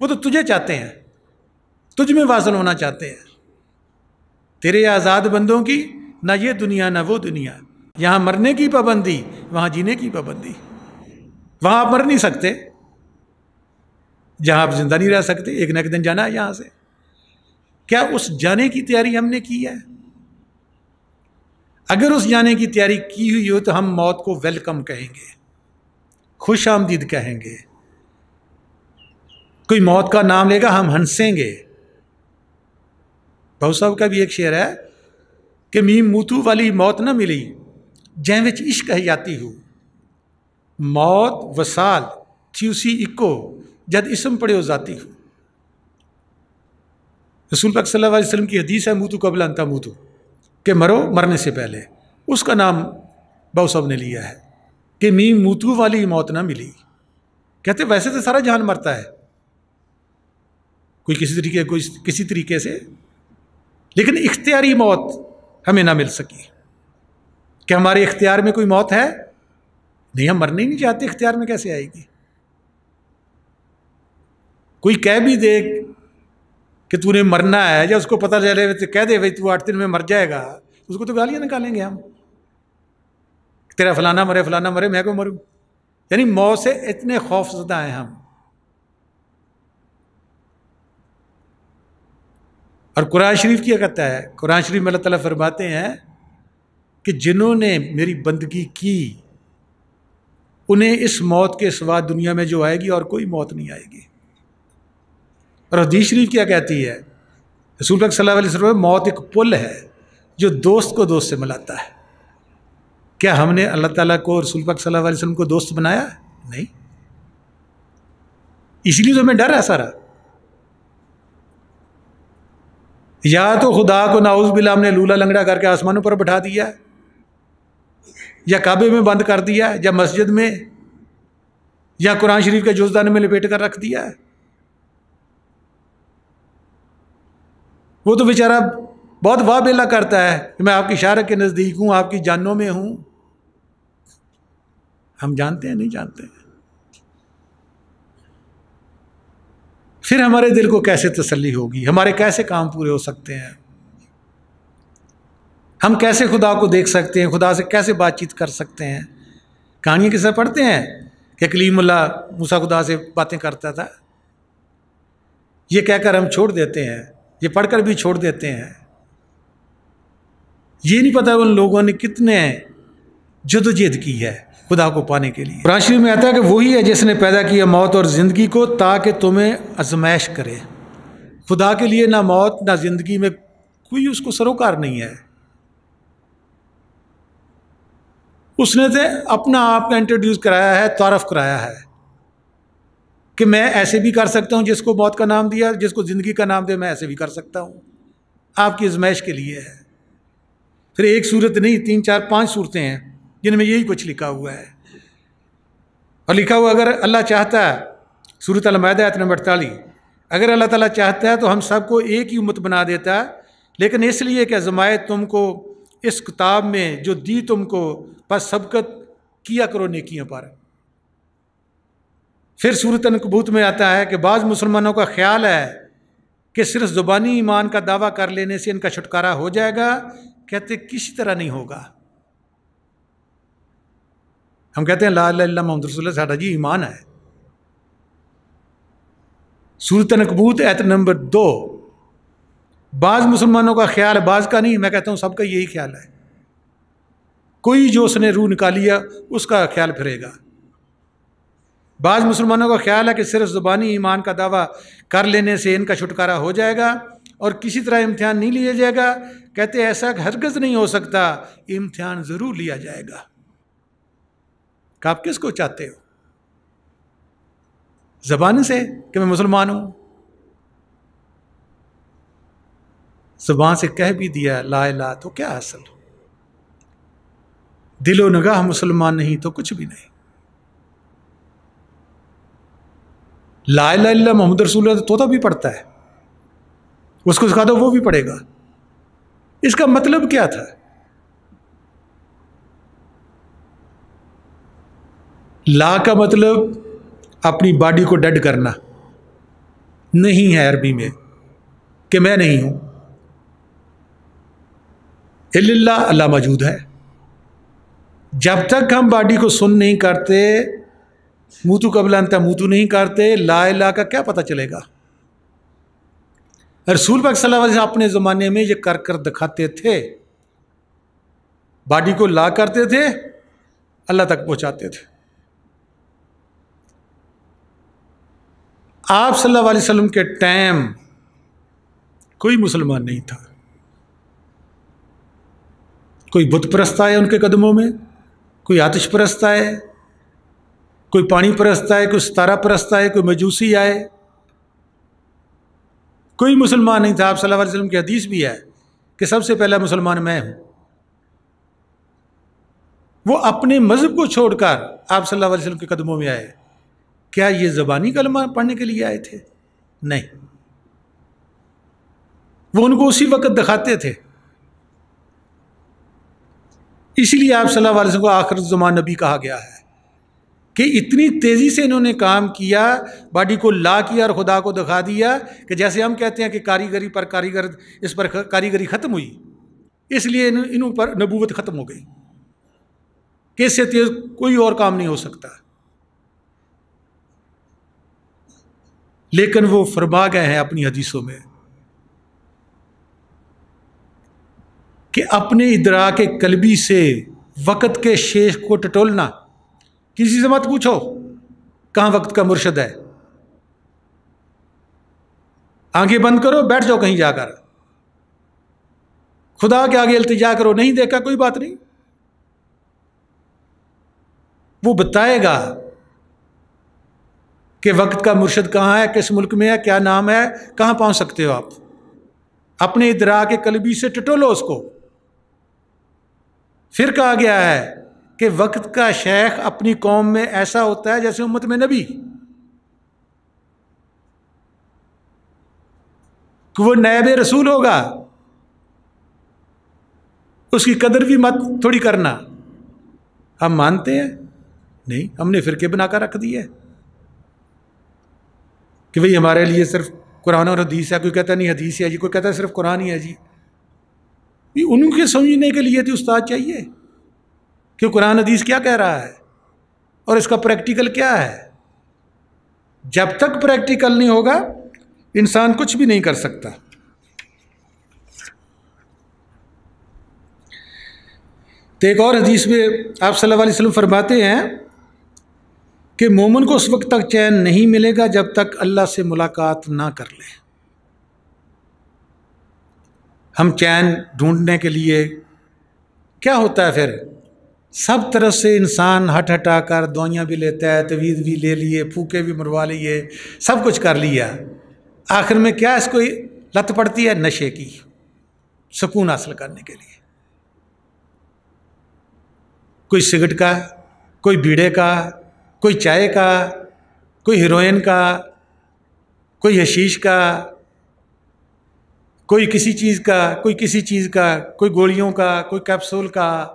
وہ تو تجھے چاہتے ہیں، تجھ میں واصل ہونا چاہتے ہیں. تیرے آزاد بندوں کی نہ یہ دنیا نہ وہ دنیا، یہاں مرنے کی پابندی، وہاں جینے کی پابندی. وہاں آپ مر نہیں سکتے، جہاں آپ زندہ نہیں رہ سکتے، ایک نہ ایک دن جانا ہے یہاں سے. کیا اس جانے کی تیاری ہم نے کی ہے؟ اگر اس جانے کی تیاری کی ہوئی ہو تو ہم موت کو ویلکم کہیں گے، خوش آمدید کہیں گے. کوئی موت کا نام لے گا ہم ہنسیں گے. بہو صاحب کا بھی ایک شعر ہے کہ میم موتو والی موت نہ ملی جن وچ عشق حیاتی ہو، موت وصال تھی اسی اکو جد اسم پڑے ہو ذاتی ہو. رسول پاک صلی اللہ علیہ وسلم کی حدیث ہے موتو قبل ان تموتو، کہ مرو مرنے سے پہلے. اس کا نام بہو صاحب نے لیا ہے کہ میم موتو والی موت نہ ملی. کہتے ویسے تو سارا جہان مرتا ہے، کوئی کسی طریقے سے، لیکن اختیاری موت ہمیں نہ مل سکی. کہ ہمارے اختیار میں کوئی موت ہے؟ نہیں، ہم مرنے ہی نہیں چاہتے، اختیار میں کیسے آئے گی؟ کوئی کہہ بھی دے کہ تو نے مرنا ہے، یا اس کو پتہ چلے تو کہہ دے بھائی تو 8 دن میں مر جائے گا، اس کو تو گالیاں نکالیں گے ہم، تیرا فلانا مرے میں کو مروں. یعنی موت سے اتنے خوف زدہ ہیں ہم. اور قرآن شریف کیا کہتا ہے؟ قرآن شریف میں اللہ تعالیٰ فرماتے ہیں کہ جنہوں نے میری بندگی کی انہیں اس موت کے سوا دنیا میں جو آئے گی اور کوئی موت نہیں آئے گی. اور حدیث شریف کیا کہتی ہے؟ رسول پاک صلی اللہ علیہ وسلم موت ایک پل ہے جو دوست کو دوست سے ملاتا ہے. کیا ہم نے اللہ تعالیٰ کو، رسول پاک صلی اللہ علیہ وسلم کو دوست بنایا؟ نہیں. اسی لیے تو ہمیں ڈر ہے سارا. یا تو خدا کو نعوذ باللہ ہم نے لولا لنگڑا کر کے آسمانوں پر بٹھا دیا، یا کعبے میں بند کر دیا، یا مسجد میں، یا قرآن شریف کے جوزدان میں لپیٹ کر رکھ دیا. وہ تو بیچارہ بہت واہ بیلا کرتا ہے کہ میں آپ کی شارک کے نزدیک ہوں، آپ کی جانوں میں ہوں. ہم جانتے ہیں؟ نہیں جانتے ہیں. پھر ہمارے دل کو کیسے تسلی ہوگی؟ ہمارے کیسے کام پورے ہو سکتے ہیں؟ ہم کیسے خدا کو دیکھ سکتے ہیں؟ خدا سے کیسے بات چیت کر سکتے ہیں؟ کہانیاں کس طرح پڑھتے ہیں کہ کلیم اللہ موسیٰ خدا سے باتیں کرتا تھا، یہ کہہ کر ہم چھوڑ دیتے ہیں، یہ پڑھ کر بھی چھوڑ دیتے ہیں. یہ نہیں پتہ ان لوگوں نے کتنے جدوجہد کی ہے خدا کو پانے کے لیے. قرآن شریف میں آتا ہے کہ وہی ہے جس نے پیدا کیا موت اور زندگی کو تاکہ تمہیں آزمائش کرے. خدا کے لیے نہ موت نہ زندگی میں کوئی اس کو سروکار نہیں ہے. اس نے تو اپنا آپ کا انٹروڈیوس کرایا ہے، تعارف کرایا ہے کہ میں ایسے بھی کر سکتا ہوں، جس کو موت کا نام دیا، جس کو زندگی کا نام دیا، میں ایسے بھی کر سکتا ہوں. آپ کی آزمائش کے لیے ہے. پھر ایک صورت نہیں، 3 4 5 صورتیں ہیں جن میں یہی کچھ لکھا ہوا ہے. اور لکھا ہوا اگر اللہ چاہتا ہے، سورۃ المائدہ آیت نمبر 48، اگر اللہ تعالیٰ چاہتا ہے تو ہم سب کو ایک ہی امت بنا دیتا ہے، لیکن اس لیے کہ آزمائے تم کو اس کتاب میں جو دی تم کو، بس سبقت کیا کرو نیکیوں پر. پھر سورۃ عنکبوت میں آتا ہے کہ بعض مسلمانوں کا خیال ہے کہ صرف زبانی ایمان کا دعویٰ کر لینے سے ان کا چھٹکارا ہو جائے گا. کہتے کسی طرح نہیں ہوگا. ہم کہتے ہیں لا الہ الا اللہ محمد رسول اللہ، ساڈا جی ایمان ہے. سورۃ عنکبوت آیت نمبر 2، بعض مسلمانوں کا خیال ہے، بعض کا نہیں، میں کہتا ہوں سب کا یہی خیال ہے. کوئی جو اس نے روح نکالی ہے اس کا خیال پھرے گا. بعض مسلمانوں کا خیال ہے کہ صرف زبانی ایمان کا دعویٰ کر لینے سے ان کا چھٹکارا ہو جائے گا اور کسی طرح امتحان نہیں لیا جائے گا. کہتے ایسا ہرگز نہیں ہو سکتا، امتحان ضرور لیا جائے گا. کہ آپ کس کو چاہتے ہو؟ زبان سے کہ میں مسلمان ہوں، زبان سے کہہ بھی دیا لا الہ تو کیا حاصل؟ دل و نگاہ مسلمان نہیں تو کچھ بھی نہیں. لا الہ الا اللہ محمد رسول اللہ طوطا بھی پڑھتا ہے، اس کو سکھا دو وہ بھی پڑھے گا. اس کا مطلب کیا تھا؟ لا کا مطلب اپنی باڈی کو ڈیڈ کرنا، نہیں ہے عربی میں کہ میں نہیں ہوں، اللہ، اللہ موجود ہے۔ جب تک ہم باڈی کو سن نہیں کرتے، موتو قبل انت موتو نہیں کرتے، لا الہ کا کیا پتہ چلے گا؟ رسول پاک صلی اللہ علیہ وسلم اپنے زمانے میں یہ کر کر دکھاتے تھے، باڈی کو لا کرتے تھے، اللہ تک پہنچاتے تھے۔ آپ صلی اللہ علیہ وسلم کے ٹائم کوئی مسلمان نہیں تھا، کوئی بت پرست آئے ان کے قدموں میں، کوئی آتش پرست آئے، کوئی پانی پرست آئے، کوئی ستارہ پرست آئے، کوئی مجوسی آئے، کوئی مسلمان نہیں تھا۔ آپ صلی اللہ علیہ وسلم کی حدیث بھی ہے کہ سب سے پہلا مسلمان میں ہوں۔ وہ اپنے مذہب کو چھوڑ کر آپ صلی اللہ علیہ وسلم کے قدموں میں آئے۔ کیا یہ زبانی کلمہ پڑھنے کے لیے آئے تھے؟ نہیں، وہ ان کو اسی وقت دکھاتے تھے۔ اسی لیے آپ صلی اللہ علیہ وسلم کو آخر الزمان نبی کہا گیا ہے کہ اتنی تیزی سے انہوں نے کام کیا، باڈی کو لا کیا اور خدا کو دکھا دیا کہ جیسے ہم کہتے ہیں کہ کاریگری پر کاریگر، اس پر کاریگری ختم ہوئی، اس لیے انہوں پر نبوت ختم ہو گئی کہ اس سے تیز کوئی اور کام نہیں ہو سکتا۔ لیکن وہ فرما گئے ہیں اپنی حدیثوں میں کہ اپنے ادراک قلبی سے وقت کے شیخ کو ٹٹولنا، کسی سے مت پوچھو کہاں وقت کا مرشد ہے، آنکھیں بند کرو، بیٹھ جاؤ کہیں جا کر، خدا کے آگے التجا کرو، نہیں دیکھا کوئی بات نہیں، وہ بتائے گا کہ وقت کا مرشد کہاں ہے، کس ملک میں ہے، کیا نام ہے، کہاں پہنچ سکتے ہو آپ۔ اپنے ادراک قلبی سے ٹٹولو اس کو۔ پھر کہا گیا ہے کہ وقت کا شیخ اپنی قوم میں ایسا ہوتا ہے جیسے امت میں نبی، کہ وہ نائب رسول ہوگا، اس کی قدر بھی مت تھوڑی کرنا۔ ہم مانتے ہیں؟ نہیں، ہم نے فرقے بنا کر رکھ دی ہے کہ بھئی ہمارے لیے صرف قرآن اور حدیث ہے، کوئی کہتا نہیں حدیث ہے جی، کوئی کہتا ہے صرف قرآن ہی ہے جی۔ ان کے سمجھنے کے لیے تو استاد چاہیے کہ قرآن حدیث کیا کہہ رہا ہے اور اس کا پریکٹیکل کیا ہے۔ جب تک پریکٹیکل نہیں ہوگا انسان کچھ بھی نہیں کر سکتا۔ تو ایک اور حدیث میں آپ صلی اللہ علیہ وسلم فرماتے ہیں کہ مومن کو اس وقت تک چین نہیں ملے گا جب تک اللہ سے ملاقات نہ کر لے۔ ہم چین ڈھونڈنے کے لیے کیا ہوتا ہے پھر؟ سب طرف سے انسان ہٹ ہٹا کر دوائیاں بھی لیتا ہے، تویز بھی لے لیے، پھوکے بھی مروا لیے، سب کچھ کر لیا، آخر میں کیا اس کو لت پڑتی ہے؟ نشے کی، سکون حاصل کرنے کے لیے۔ کوئی سگریٹ کا، کوئی بیڑے کا، کوئی چائے کا، کوئی ہیروئن کا، کوئی حشیش کا، کوئی کسی چیز کا، کوئی کسی چیز کا، کوئی گولیوں کا، کوئی کیپسول کا۔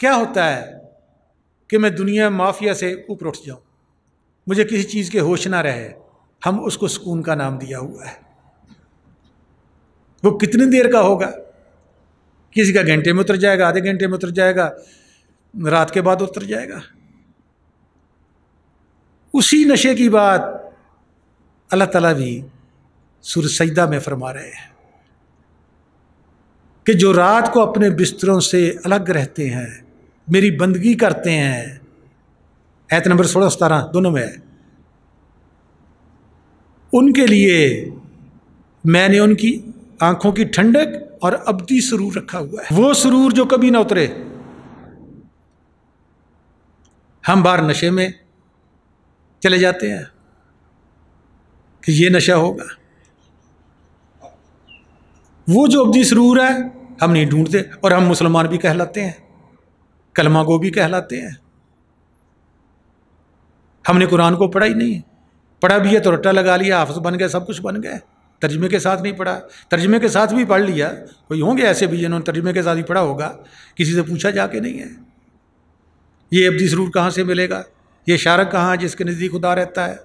کیا ہوتا ہے کہ میں دنیا مافیا سے اوپر اٹھ جاؤں، مجھے کسی چیز کے ہوش نہ رہے، ہم اس کو سکون کا نام دیا ہوا ہے۔ وہ کتنی دیر کا ہوگا؟ کسی کا گھنٹے میں اتر جائے گا، آدھے گھنٹے میں اتر جائے گا، رات کے بعد اتر جائے گا۔ اسی نشے کی بات اللہ تعالیٰ بھی سورۃ سجدہ میں فرما رہے ہیں کہ جو رات کو اپنے بستروں سے الگ رہتے ہیں، میری بندگی کرتے ہیں، آیت نمبر 16-17 دونوں میں ہے، ان کے لیے میں نے ان کی آنکھوں کی ٹھنڈک اور ابدی سرور رکھا ہوا ہے، وہ سرور جو کبھی نہ اترے۔ ہم بار نشے میں چلے جاتے ہیں کہ یہ نشہ ہوگا، وہ جو ابدی سرور ہے ہم نہیں ڈھونڈتے، اور ہم مسلمان بھی کہلاتے ہیں، کلمہ گو بھی کہلاتے ہیں۔ ہم نے قرآن کو پڑھا ہی نہیں، پڑھا بھی ہے تو رٹا لگا لیا، حافظ بن گئے، سب کچھ بن گئے، ترجمے کے ساتھ نہیں پڑھا۔ ترجمے کے ساتھ بھی پڑھ لیا، کوئی ہوں گے ایسے بھی جنہوں نے ترجمے کے ساتھ ہی پڑھا ہوگا، کسی سے پوچھا جا کے نہیں ہے۔ یہ ابدی سرور کہاں سے ملے گا؟ یہ شارک کہاں جس کے نزدیک خدا رہتا ہے؟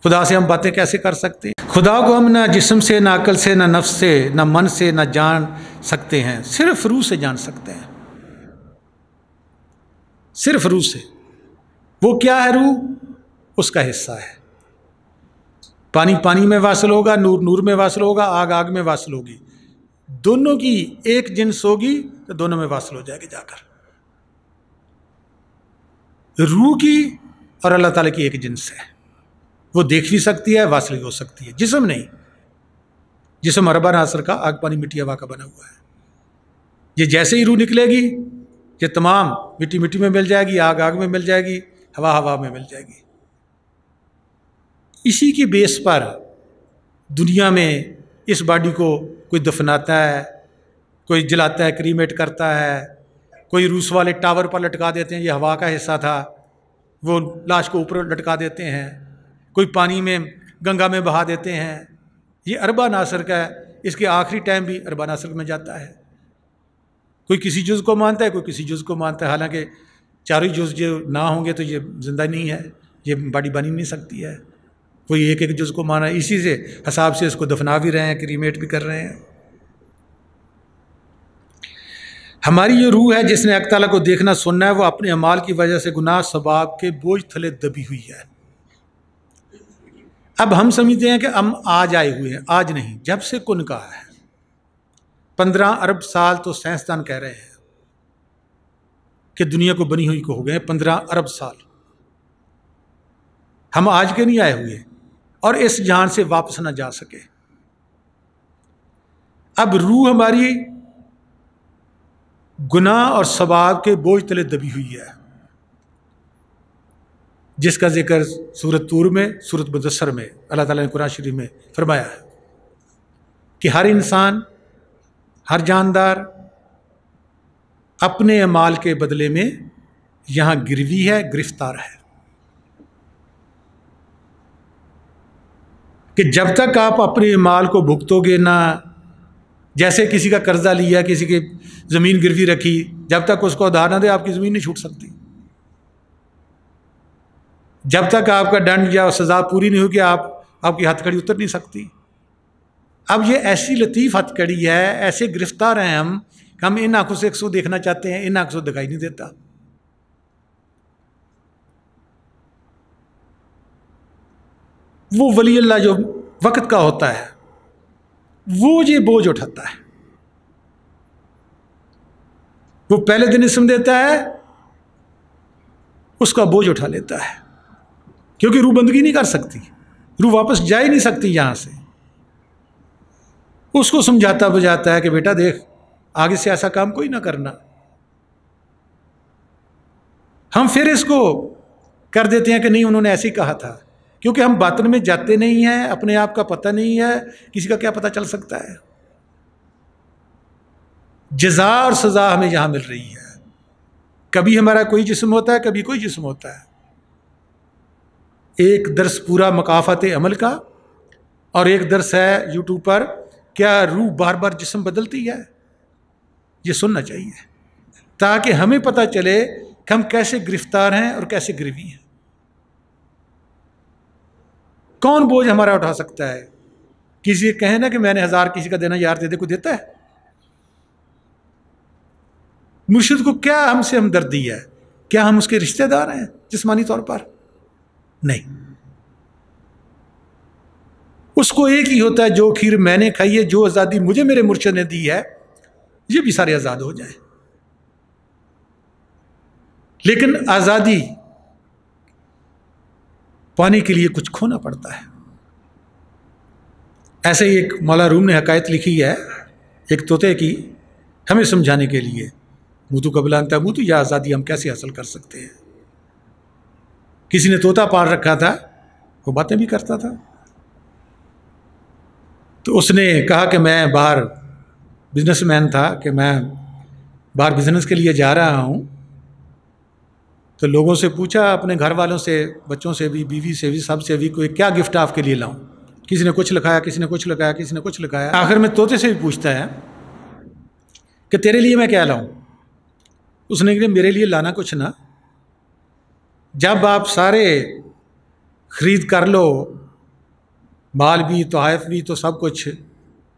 خدا سے ہم باتیں کیسے کر سکتے ہیں؟ خدا کو ہم نہ جسم سے، نہ عقل سے، نہ نفس سے، نہ من سے نہ جان سکتے ہیں، صرف روح سے جان سکتے ہیں، صرف روح سے۔ وہ کیا ہے روح؟ اس کا حصہ ہے۔ پانی پانی میں واصل ہوگا، نور نور میں واصل ہوگا، آگ آگ میں واصل ہوگی، دونوں کی ایک جنس ہوگی تو دونوں میں واصل ہو جائے گی جا کر۔ روح کی اور اللہ تعالیٰ کی ایک جنس ہے، وہ دیکھ بھی سکتی ہے، واصل بھی ہو سکتی ہے، جسم نہیں۔ جسم اربع عناصر کا، آگ پانی مٹی ہوا کا بنا ہوا ہے۔ یہ جیسے ہی روح نکلے گی، یہ تمام مٹی مٹی میں مل جائے گی، آگ آگ میں مل جائے گی، ہوا ہوا میں مل جائے گی۔ اسی کی بیس پر دنیا میں اس باڈی کو کوئی دفناتا ہے، کوئی جلاتا ہے، کریمیٹ کرتا ہے، کوئی روس والے ٹاور پر لٹکا دیتے ہیں، یہ ہوا کا حصہ تھا، وہ لاش کو اوپر لٹکا دیتے ہیں، کوئی پانی میں گنگا میں بہا دیتے ہیں۔ یہ اربع عناصر کا ہے، اس کے آخری ٹائم بھی اربع عناصر میں جاتا ہے۔ کوئی کسی جز کو مانتا ہے، کوئی کسی جز کو مانتا ہے، حالانکہ چاروں جز جو نہ ہوں گے تو یہ زندہ نہیں ہے، یہ باڈی بنی نہیں سکتی ہے۔ کوئی ایک ایک جز کو مانا، اسی سے حساب سے اس کو دفنا بھی رہے ہیں، کریمیٹ بھی کر رہے ہیں۔ ہماری یہ روح ہے جس نے حق تعالیٰ کو دیکھنا سننا ہے، وہ اپنے اعمال کی وجہ سے گناہ ثواب کے بوجھ تھلے دبی ہوئی ہے۔ اب ہم سمجھتے ہیں کہ ہم آج آئے ہوئے ہیں، آج نہیں، جب سے کن کا ہے۔ 15 ارب سال تو سائنسدان کہہ رہے ہیں کہ دنیا کو بنی ہوئی کو ہو گئے 15 ارب سال۔ ہم آج کے نہیں آئے ہوئے اور اس جہان سے واپس نہ جا سکے۔ اب روح ہماری گناہ اور ثواب کے بوجھ تلے دبی ہوئی ہے، جس کا ذکر سورۃ طور میں، سورۃ مدثر میں اللہ تعالیٰ نے قرآن شریف میں فرمایا ہے کہ ہر انسان، ہر جاندار اپنے اعمال کے بدلے میں یہاں گروی ہے، گرفتار ہے، کہ جب تک آپ اپنے اعمال کو بھگتو گے نہ، جیسے کسی کا قرضہ لیا، کسی کی زمین گروی رکھی، جب تک اس کو ادھار نہ دے آپ کی زمین نہیں چھوٹ سکتی۔ جب تک آپ کا دنڈ یا سزا پوری نہیں ہوگی آپ کی ہتھ کڑی اتر نہیں سکتی۔ اب یہ ایسی لطیف ہتھ کڑی ہے، ایسے گرفتار ہیں ہم کہ ہم ان آنکھوں سے ایک سو دیکھنا چاہتے ہیں، ان آنکھوں سے دکھائی نہیں دیتا۔ وہ ولی اللہ جو وقت کا ہوتا ہے وہ یہ بوجھ اٹھاتا ہے، وہ پہلے دن اسم دیتا ہے، اس کا بوجھ اٹھا لیتا ہے، کیونکہ روح بندگی نہیں کر سکتی، روح واپس جا ہی نہیں سکتی یہاں سے۔ اس کو سمجھاتا بجاتا ہے کہ بیٹا دیکھ، آگے سے ایسا کام کوئی نہ کرنا۔ ہم پھر اس کو کر دیتے ہیں کہ نہیں انہوں نے ایسے ہی کہا تھا، کیونکہ ہم باطن میں جاتے نہیں ہیں، اپنے آپ کا پتہ نہیں ہے، کسی کا کیا پتہ چل سکتا ہے۔ جزا اور سزا ہمیں یہاں مل رہی ہے، کبھی ہمارا کوئی جسم ہوتا ہے، کبھی کوئی جسم ہوتا ہے۔ ایک درس پورا مکافات عمل کا، اور ایک درس ہے یوٹیوب پر کیا روح بار بار جسم بدلتی ہے، یہ سننا چاہیے تاکہ ہمیں پتہ چلے کہ ہم کیسے گرفتار ہیں اور کیسے گروی ہیں۔ کون بوجھ ہمارا اٹھا سکتا ہے؟ کسی کہیں نا کہ میں نے 1000 کسی کا دینا، یار دے دے، کوئی دیتا ہے؟ مرشد کو کیا ہم سے ہمدردی ہے؟ کیا ہم اس کے رشتہ دار ہیں جسمانی طور پر؟ نہیں۔ اس کو ایک ہی ہوتا ہے، جو کھیر میں نے کھائی ہے، جو آزادی مجھے میرے مرشد نے دی ہے، یہ بھی سارے آزاد ہو جائیں۔ لیکن آزادی پانے کے لیے کچھ کھونا پڑتا ہے۔ ایسے ہی ایک مولا روم نے حکایت لکھی ہے ایک طوطے کی، ہمیں سمجھانے کے لیے، موتو قبل ان تموتو، یا آزادی ہم کیسے حاصل کر سکتے ہیں۔ کسی نے طوطا پال رکھا تھا، وہ باتیں بھی کرتا تھا، تو اس نے کہا کہ میں باہر بزنس مین تھا، کہ میں باہر بزنس کے لیے جا رہا ہوں، تو لوگوں سے پوچھا، اپنے گھر والوں سے، بچوں سے بھی، بیوی سے بھی، سب سے بھی، کوئی کیا گفٹ آپ کے لیے لاؤں؟ کسی نے کچھ لکھایا، کسی نے کچھ لکھایا، کسی نے کچھ لکھایا۔ آخر میں طوطے سے بھی پوچھتا ہے کہ تیرے لیے میں کیا لاؤں؟ اس نے کہا میرے لیے لانا کچھ نہ، جب آپ سارے خرید کر لو مال بھی، تحائف بھی، تو سب کچھ،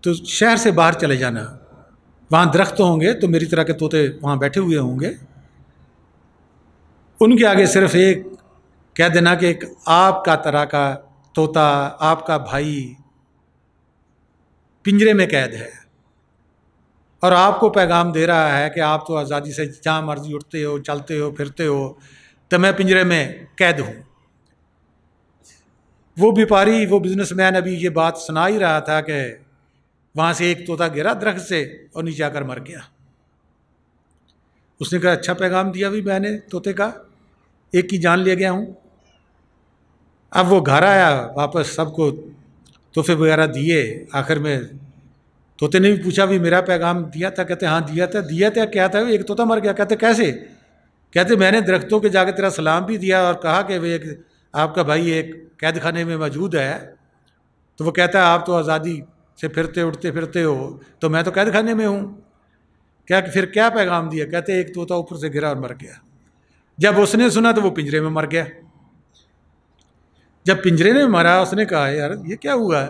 تو شہر سے باہر چلے جانا، وہاں درخت ہوں گے تو میری طرح کے طوطے وہاں بیٹھے ہوئے ہوں گے، ان کے آگے صرف ایک کہہ دینا کہ ایک آپ کا طرح کا طوطا، آپ کا بھائی پنجرے میں قید ہے، اور آپ کو پیغام دے رہا ہے کہ آپ تو آزادی سے جہاں مرضی اٹھتے ہو، چلتے ہو، پھرتے ہو، تو میں پنجرے میں قید ہوں۔ وہ بیپاری، وہ بزنس مین ابھی یہ بات سنا ہی رہا تھا کہ وہاں سے ایک طوطا گرا درخت سے اور نیچے آ کر مر گیا۔ اس نے کہا اچھا پیغام دیا بھی میں نے طوطے کا، ایک کی جان لے گیا ہوں۔ اب وہ گھر آیا واپس، سب کو تحفے وغیرہ دیے، آخر میں طوطے نے بھی پوچھا بھی میرا پیغام دیا تھا؟ کہتے ہاں دیا تھا۔ دیا تھا کیا تھا؟ ایک طوطا مر گیا۔ کہتے کیسے؟ کہتے میں نے درختوں کے جا کے تیرا سلام بھی دیا اور کہا کہ وہ ایک آپ کا بھائی ایک قید خانے میں موجود ہے، تو وہ کہتا ہے آپ تو آزادی سے پھرتے اٹھتے پھرتے ہو، تو میں تو قید خانے میں ہوں۔ کیا پھر کیا پیغام دیا؟ کہتے ایک طوطا اوپر سے گرا اور مر گیا۔ جب اس نے سنا تو وہ پنجرے میں مر گیا۔ جب پنجرے میں مرا، اس نے کہا یار یہ کیا ہوا،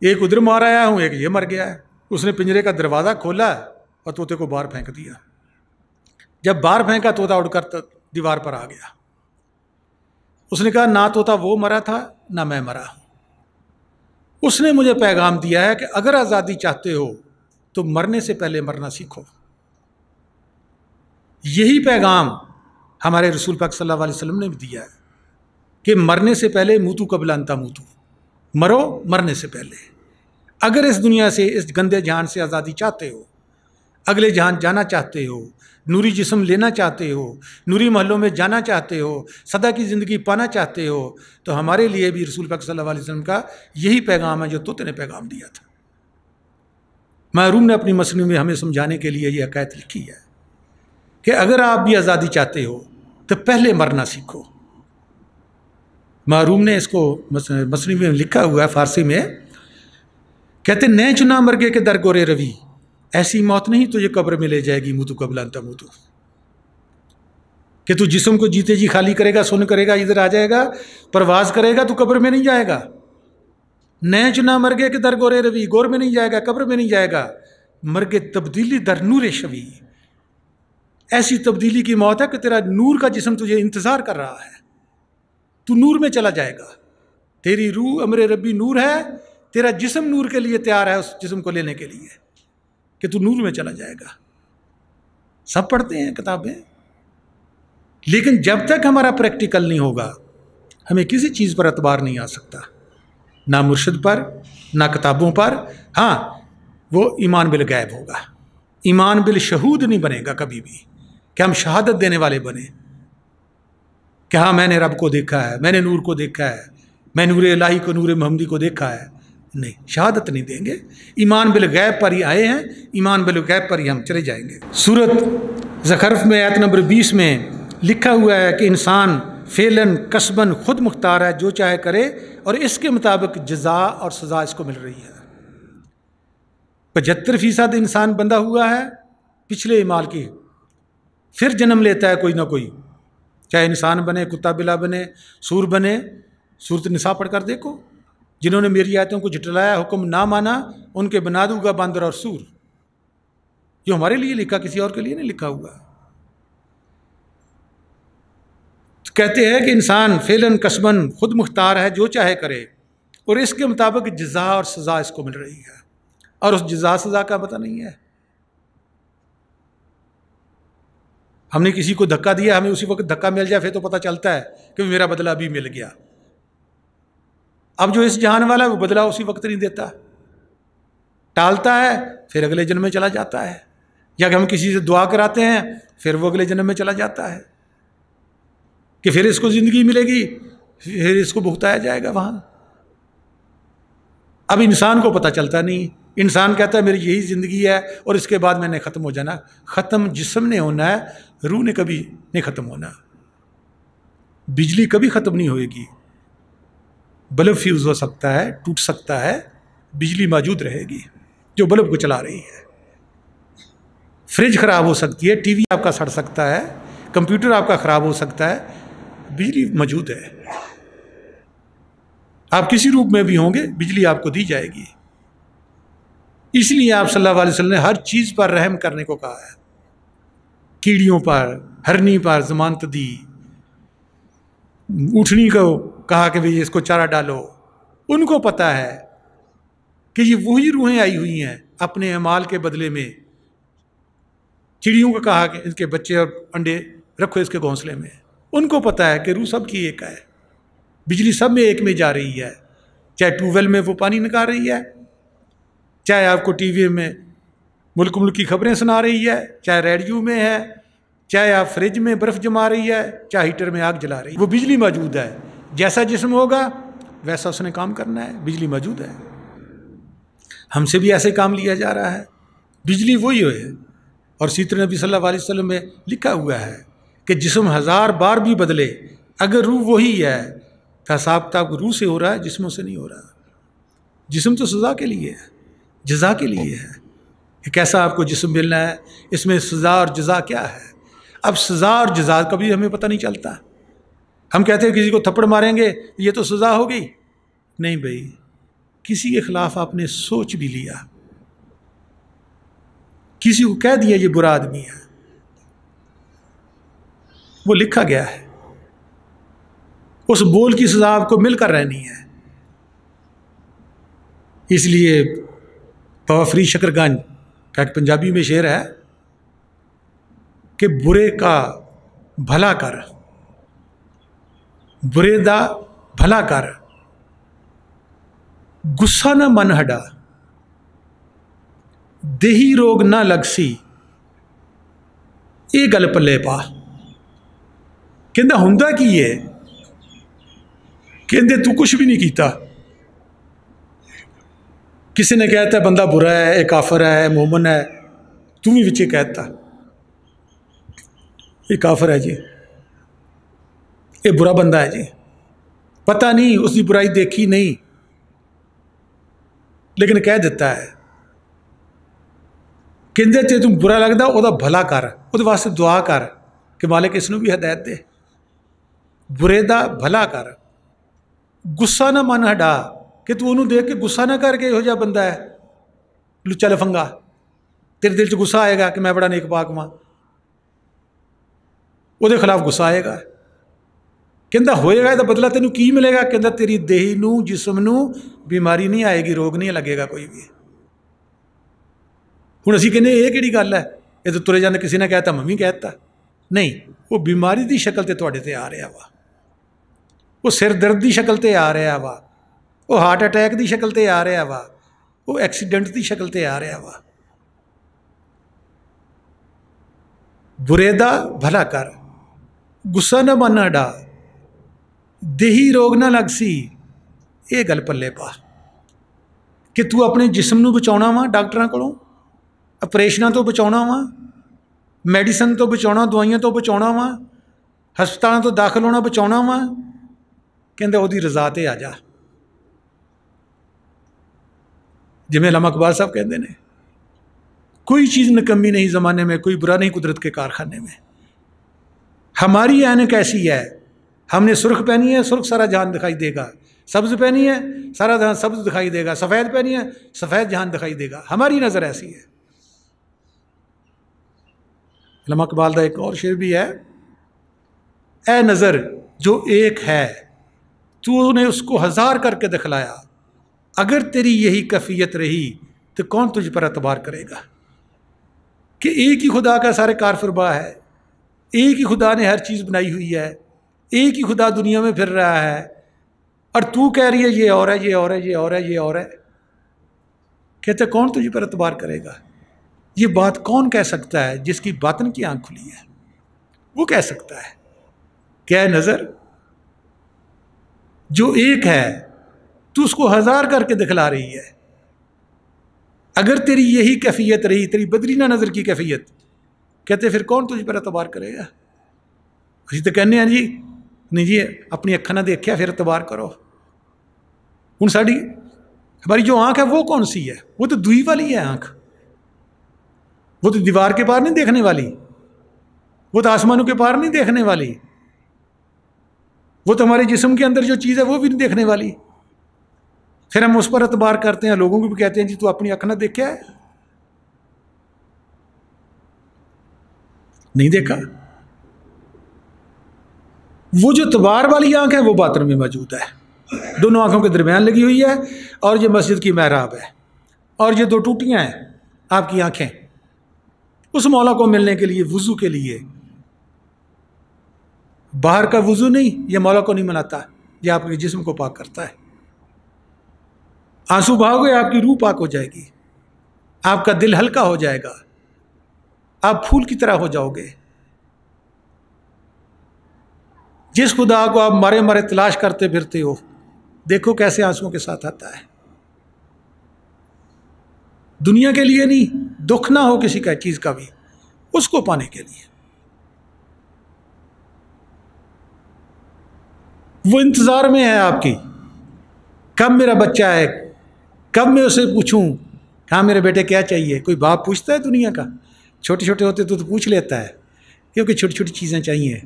ایک ادھر مار آیا ہوں، ایک یہ مر گیا ہے۔ اس نے پنجرے کا دروازہ کھولا اور طوطے کو باہر پھینک دیا۔ جب باہر پھینکا، طوطا اڑ کر دیوار پر آ گیا۔ اس نے کہا نہ طوطا وہ مرا تھا نہ میں مرا ہوں، اس نے مجھے پیغام دیا ہے کہ اگر آزادی چاہتے ہو تو مرنے سے پہلے مرنا سیکھو۔ یہی پیغام ہمارے رسول پاک صلی اللہ علیہ وسلم نے بھی دیا ہے کہ مرنے سے پہلے موتو قبل ان تموتو، مرو مرنے سے پہلے۔ اگر اس دنیا سے، اس گندے جہان سے آزادی چاہتے ہو، اگلے جہان جانا چاہتے ہو، نوری جسم لینا چاہتے ہو، نوری محلوں میں جانا چاہتے ہو، سدا کی زندگی پانا چاہتے ہو، تو ہمارے لیے بھی رسول پاک صلی اللہ علیہ وسلم کا یہی پیغام ہے جو طوطے نے پیغام دیا تھا۔ محروم نے اپنی مصنوع میں ہمیں سمجھانے کے لیے یہ حکایت لکھی ہے کہ اگر آپ بھی آزادی چاہتے ہو تو پہلے مرنا سیکھو۔ محروم نے اس کو مصنوع میں لکھا ہوا ہے فارسی میں، کہتے نئے چنا مرگے کے در گورے روی، ایسی موت نہیں تو یہ قبر میں لے جائے گی موتو قبل ان تموتو، کہ تو جسم کو جیتے جی خالی کرے گا، سن کرے گا، ادھر آ جائے گا، پرواز کرے گا، تو قبر میں نہیں جائے گا۔ نئے چنا مرگے کے در گورے روی، گور میں نہیں جائے گا، قبر میں نہیں جائے گا، مرگے تبدیلی در نور شوی، ایسی تبدیلی کی موت ہے کہ تیرا نور کا جسم تجھے انتظار کر رہا ہے، تو نور میں چلا جائے گا۔ تیری روح امر ربی نور ہے، تیرا جسم نور کے لیے تیار ہے، اس جسم کو لینے کے لیے کہ تو نور میں چلا جائے گا۔ سب پڑھتے ہیں کتابیں، لیکن جب تک ہمارا پریکٹیکل نہیں ہوگا ہمیں کسی چیز پر اعتبار نہیں آ سکتا، نہ مرشد پر، نہ کتابوں پر۔ ہاں وہ ایمان بالغیب ہوگا، ایمان بالشہود نہیں بنے گا کبھی بھی، کہ ہم شہادت دینے والے بنے کہ ہاں میں نے رب کو دیکھا ہے، میں نے نور کو دیکھا ہے، میں نور الہی کو، نور محمدی کو دیکھا ہے۔ نہیں، شہادت نہیں دیں گے، ایمان بالغیب پر ہی آئے ہیں، ایمان بالغیب پر ہی ہم چلے جائیں گے۔ سورۃ زخرف میں آیت نمبر 20 میں لکھا ہوا ہے کہ انسان فعلاً قصباً خود مختار ہے، جو چاہے کرے، اور اس کے مطابق جزا اور سزا اس کو مل رہی ہے۔ 75% انسان بندہ ہوا ہے پچھلے اعمال کی، پھر جنم لیتا ہے کوئی نہ کوئی، چاہے انسان بنے، کتا بلا بنے، سور بنے۔ سورۃ النساء پڑھ کر دیکھو، جنہوں نے میری آیتوں کو جھٹلایا، حکم نہ مانا، ان کے بنا دوں گا باندر اور سور۔ جو ہمارے لیے لکھا، کسی اور کے لیے نہیں لکھا ہوا۔ کہتے ہیں کہ انسان فعلاً قصباً خود مختار ہے، جو چاہے کرے، اور اس کے مطابق جزا اور سزا اس کو مل رہی ہے، اور اس جزا سزا کا پتہ نہیں ہے۔ ہم نے کسی کو دھکا دیا، ہمیں اسی وقت دھکا مل جائے، پھر تو پتہ چلتا ہے کہ میرا بدلہ بھی مل گیا۔ اب جو اس جہان والا ہے وہ بدلہ اسی وقت نہیں دیتا، ٹالتا ہے، پھر اگلے جنم میں چلا جاتا ہے، یا کہ ہم کسی سے دعا کراتے ہیں، پھر وہ اگلے جنم میں چلا جاتا ہے کہ پھر اس کو زندگی ملے گی، پھر اس کو بھگتایا جائے گا وہاں۔ اب انسان کو پتہ چلتا نہیں، انسان کہتا ہے میری یہی زندگی ہے اور اس کے بعد میں نے ختم ہو جانا۔ ختم جسم نے ہونا ہے، روح نے کبھی نہیں ختم ہونا۔ بجلی کبھی ختم نہیں ہوئے گی، بلب فیوز ہو سکتا ہے، ٹوٹ سکتا ہے، بجلی موجود رہے گی جو بلب کو چلا رہی ہے۔ فریج خراب ہو سکتی ہے، ٹی وی آپ کا سڑ سکتا ہے، کمپیوٹر آپ کا خراب ہو سکتا ہے، بجلی موجود ہے۔ آپ کسی روپ میں بھی ہوں گے بجلی آپ کو دی جائے گی۔ اس لیے آپ صلی اللہ علیہ وسلم نے ہر چیز پر رحم کرنے کو کہا ہے، کیڑیوں پر، ہرنی پر ضمانت دی، اونٹنی کو کہا کہ بھئی اس کو چارہ ڈالو۔ ان کو پتہ ہے کہ یہ وہی روحیں آئی ہوئی ہیں اپنے اعمال کے بدلے میں۔ چڑیوں کو کہا کہ اس کے بچے اور انڈے رکھو اس کے گھونسلے میں۔ ان کو پتہ ہے کہ روح سب کی ایک ہے، بجلی سب میں ایک میں جا رہی ہے، چاہے ٹیوب ویل میں وہ پانی نکال رہی ہے، چاہے آپ کو ٹی وی میں ملک ملک کی خبریں سنا رہی ہے، چاہے ریڈیو میں ہے، چاہے آپ فریج میں برف جما رہی ہے، چاہے ہیٹر میں آگ جلا رہی ہے، وہ بجلی موجود ہے۔ جیسا جسم ہوگا ویسا اس نے کام کرنا ہے، بجلی موجود ہے۔ ہم سے بھی ایسے کام لیا جا رہا ہے، بجلی وہی ہے۔ اور سیرت نبی صلی اللہ علیہ وسلم میں لکھا ہوا ہے کہ جسم 1000 بار بھی بدلے، اگر روح وہی ہے تو حساب کتاب روح سے ہو رہا ہے، جسموں سے نہیں ہو رہا۔ جسم تو سزا کے لیے ہے، جزا کے لیے ہے کہ کیسا آپ کو جسم ملنا ہے، اس میں سزا اور جزا کیا ہے۔ اب سزا اور جزا کا بھی ہمیں پتہ نہیں چلتا۔ ہم کہتے ہیں کسی کو تھپڑ ماریں گے یہ تو سزا ہو گئی، نہیں بھائی، کسی کے خلاف آپ نے سوچ بھی لیا، کسی کو کہہ دیا یہ برا آدمی ہے، وہ لکھا گیا ہے، اس بول کی سزا آپ کو مل کر رہنی ہے۔ اس لیے بابا فرید شکر گنج کا ایک پنجابی میں شعر ہے کہ برے کا بھلا کر، برے دا بھلا کر، غصہ نہ من ہڈا، دیہی روگ نہ لگ سی، یہ گل پلے پا۔ کہندا ہوندا کی ہے؟ کہندے تو کچھ بھی نہیں کیتا۔ کسی نے کہتا ہے بندہ برا ہے، ایک کافر ہے، مومن ہے، تو بھی وچے کہتا یہ کافر ہے جی، یہ برا بندہ ہے جی، پتہ نہیں اس کی برائی دیکھی نہیں، لیکن کہہ دیتا ہے۔ کہندے تے تم برا لگتا وہ دا بھلا کر، وہ واسطے دعا کر کہ مالک اس نو بھی ہدایت دے۔ برے دا بھلا کر، غصہ نہ من ہٹا، کہ تو انہوں دیکھ کے غصہ نہ کر کے یہو جہا بندہ ہے لچا لفنگا، تیرے دل چ غصہ آئے گا کہ میں بڑا نیک پاک ہاں، وہ دے خلاف غصہ آئے گا۔ کہندا ہوئے گا تو بدلہ تینوں کی ملے گا؟ کہندا تیری دیہی نو جسم نو بیماری نہیں آئے گی، روگ نہیں لگے گا کوئی بھی۔ ہوں اسی کہنے یہ کہڑی گل ہے، یہ تو ترے جانے کسی نے کہتا میں بھی کہتا نہیں، وہ بیماری دی شکل تے تواڈے تے آ رہا وا، وہ سر درد دی شکل تے آ رہا وا، وہ ہارٹ اٹیک دی شکل تے آ رہا وا، وہ ایکسیڈنٹ دی شکل تے آ رہا وا۔ برے دا بھلا کر، غصہ نہ من ہٹا، دیہی روگ نہ لگ سی، یہ گل پلے پا کہ تو اپنے جسم نو بچاؤنا وا ڈاکٹراں کولوں، اپریشناں تو بچاؤنا وا، میڈیسن تو بچاؤنا، دوائیاں تو بچاؤنا وا، ہسپتالاں تو داخل ہونا بچاؤنا وا، کہندے وہ دی رضا تے آ جا۔ جویں علامہ اقبال صاحب کہندے نے کوئی چیز نکمی نہیں زمانے میں، کوئی برا نہیں قدرت کے کارخانے میں۔ ہماری اینک ایسی ہے، ہم نے سرخ پہنی ہے، سرخ سارا جہان دکھائی دے گا، سبز پہنی ہے سارا جہان سبز دکھائی دے گا، سفید پہنی ہے سفید جہان دکھائی دے گا، ہماری نظر ایسی ہے۔ علامہ اقبال کا ایک اور شعر بھی ہے، اے نظر جو ایک ہے تو نے اس کو 1000 کر کے دکھلایا، اگر تیری یہی کیفیت رہی تو کون تجھ پر اعتبار کرے گا؟ کہ ایک ہی خدا کا سارے کار فرما ہے، ایک ہی خدا نے ہر چیز بنائی ہوئی ہے، ایک ہی خدا دنیا میں پھر رہا ہے، اور تو کہہ رہی ہے یہ اور ہے، یہ اور ہے، یہ اور ہے، یہ اور ہے۔ کہتے کون تجھ پر اعتبار کرے گا؟ یہ بات کون کہہ سکتا ہے جس کی باطن کی آنکھ کھلی ہے؟ وہ کہہ سکتا ہے کہ اے نظر جو ایک ہے تو اس کو 1000 کر کے دکھلا رہی ہے، اگر تیری یہی کیفیت رہی، تیری بدلی نہ نظر کی کیفیت، کہتے پھر کون تجھ پر اعتبار کرے گا؟ اسی تو کہنے ہیں جی نہیں جی اپنی اکھاں نہ دیکھیا پھر اعتبار کرو۔ ہوں ہماری جو آنکھ ہے وہ کون سی ہے؟ وہ تو دوئی والی ہے آنکھ، وہ تو دیوار کے پار نہیں دیکھنے والی، وہ تو آسمانوں کے پار نہیں دیکھنے والی، وہ تو ہمارے جسم کے اندر جو چیز ہے وہ بھی نہیں دیکھنے والی۔ پھر ہم اس پر اعتبار کرتے ہیں، لوگوں کو بھی کہتے ہیں جی تو اپنی آنکھ نہ دیکھا ہے، نہیں دیکھا۔ وہ جو تبار والی آنکھ ہے وہ باطن میں موجود ہے، دونوں آنکھوں کے درمیان لگی ہوئی ہے، اور یہ مسجد کی محراب ہے، اور یہ دو ٹوٹیاں ہیں آپ کی آنکھیں، اس مولا کو ملنے کے لیے، وضو کے لیے۔ باہر کا وضو نہیں، یہ مولا کو نہیں مناتا، یہ آپ کے جسم کو پاک کرتا ہے۔ آنسو بہاؤ گے آپ کی روح پاک ہو جائے گی، آپ کا دل ہلکا ہو جائے گا، آپ پھول کی طرح ہو جاؤ گے۔ جس خدا کو آپ مرے مرے تلاش کرتے پھرتے ہو، دیکھو کیسے آنسوؤں کے ساتھ آتا ہے۔ دنیا کے لیے نہیں، دکھ نہ ہو کسی کا چیز کا بھی، اس کو پانے کے لیے۔ وہ انتظار میں ہے آپ کی، کب میرا بچہ ہے، کب میں اسے پوچھوں ہاں میرے بیٹے کیا چاہیے۔ کوئی باپ پوچھتا ہے دنیا کا؟ چھوٹے چھوٹے ہوتے تو پوچھ لیتا ہے، کیونکہ چھوٹی چھوٹی چیزیں چاہیے۔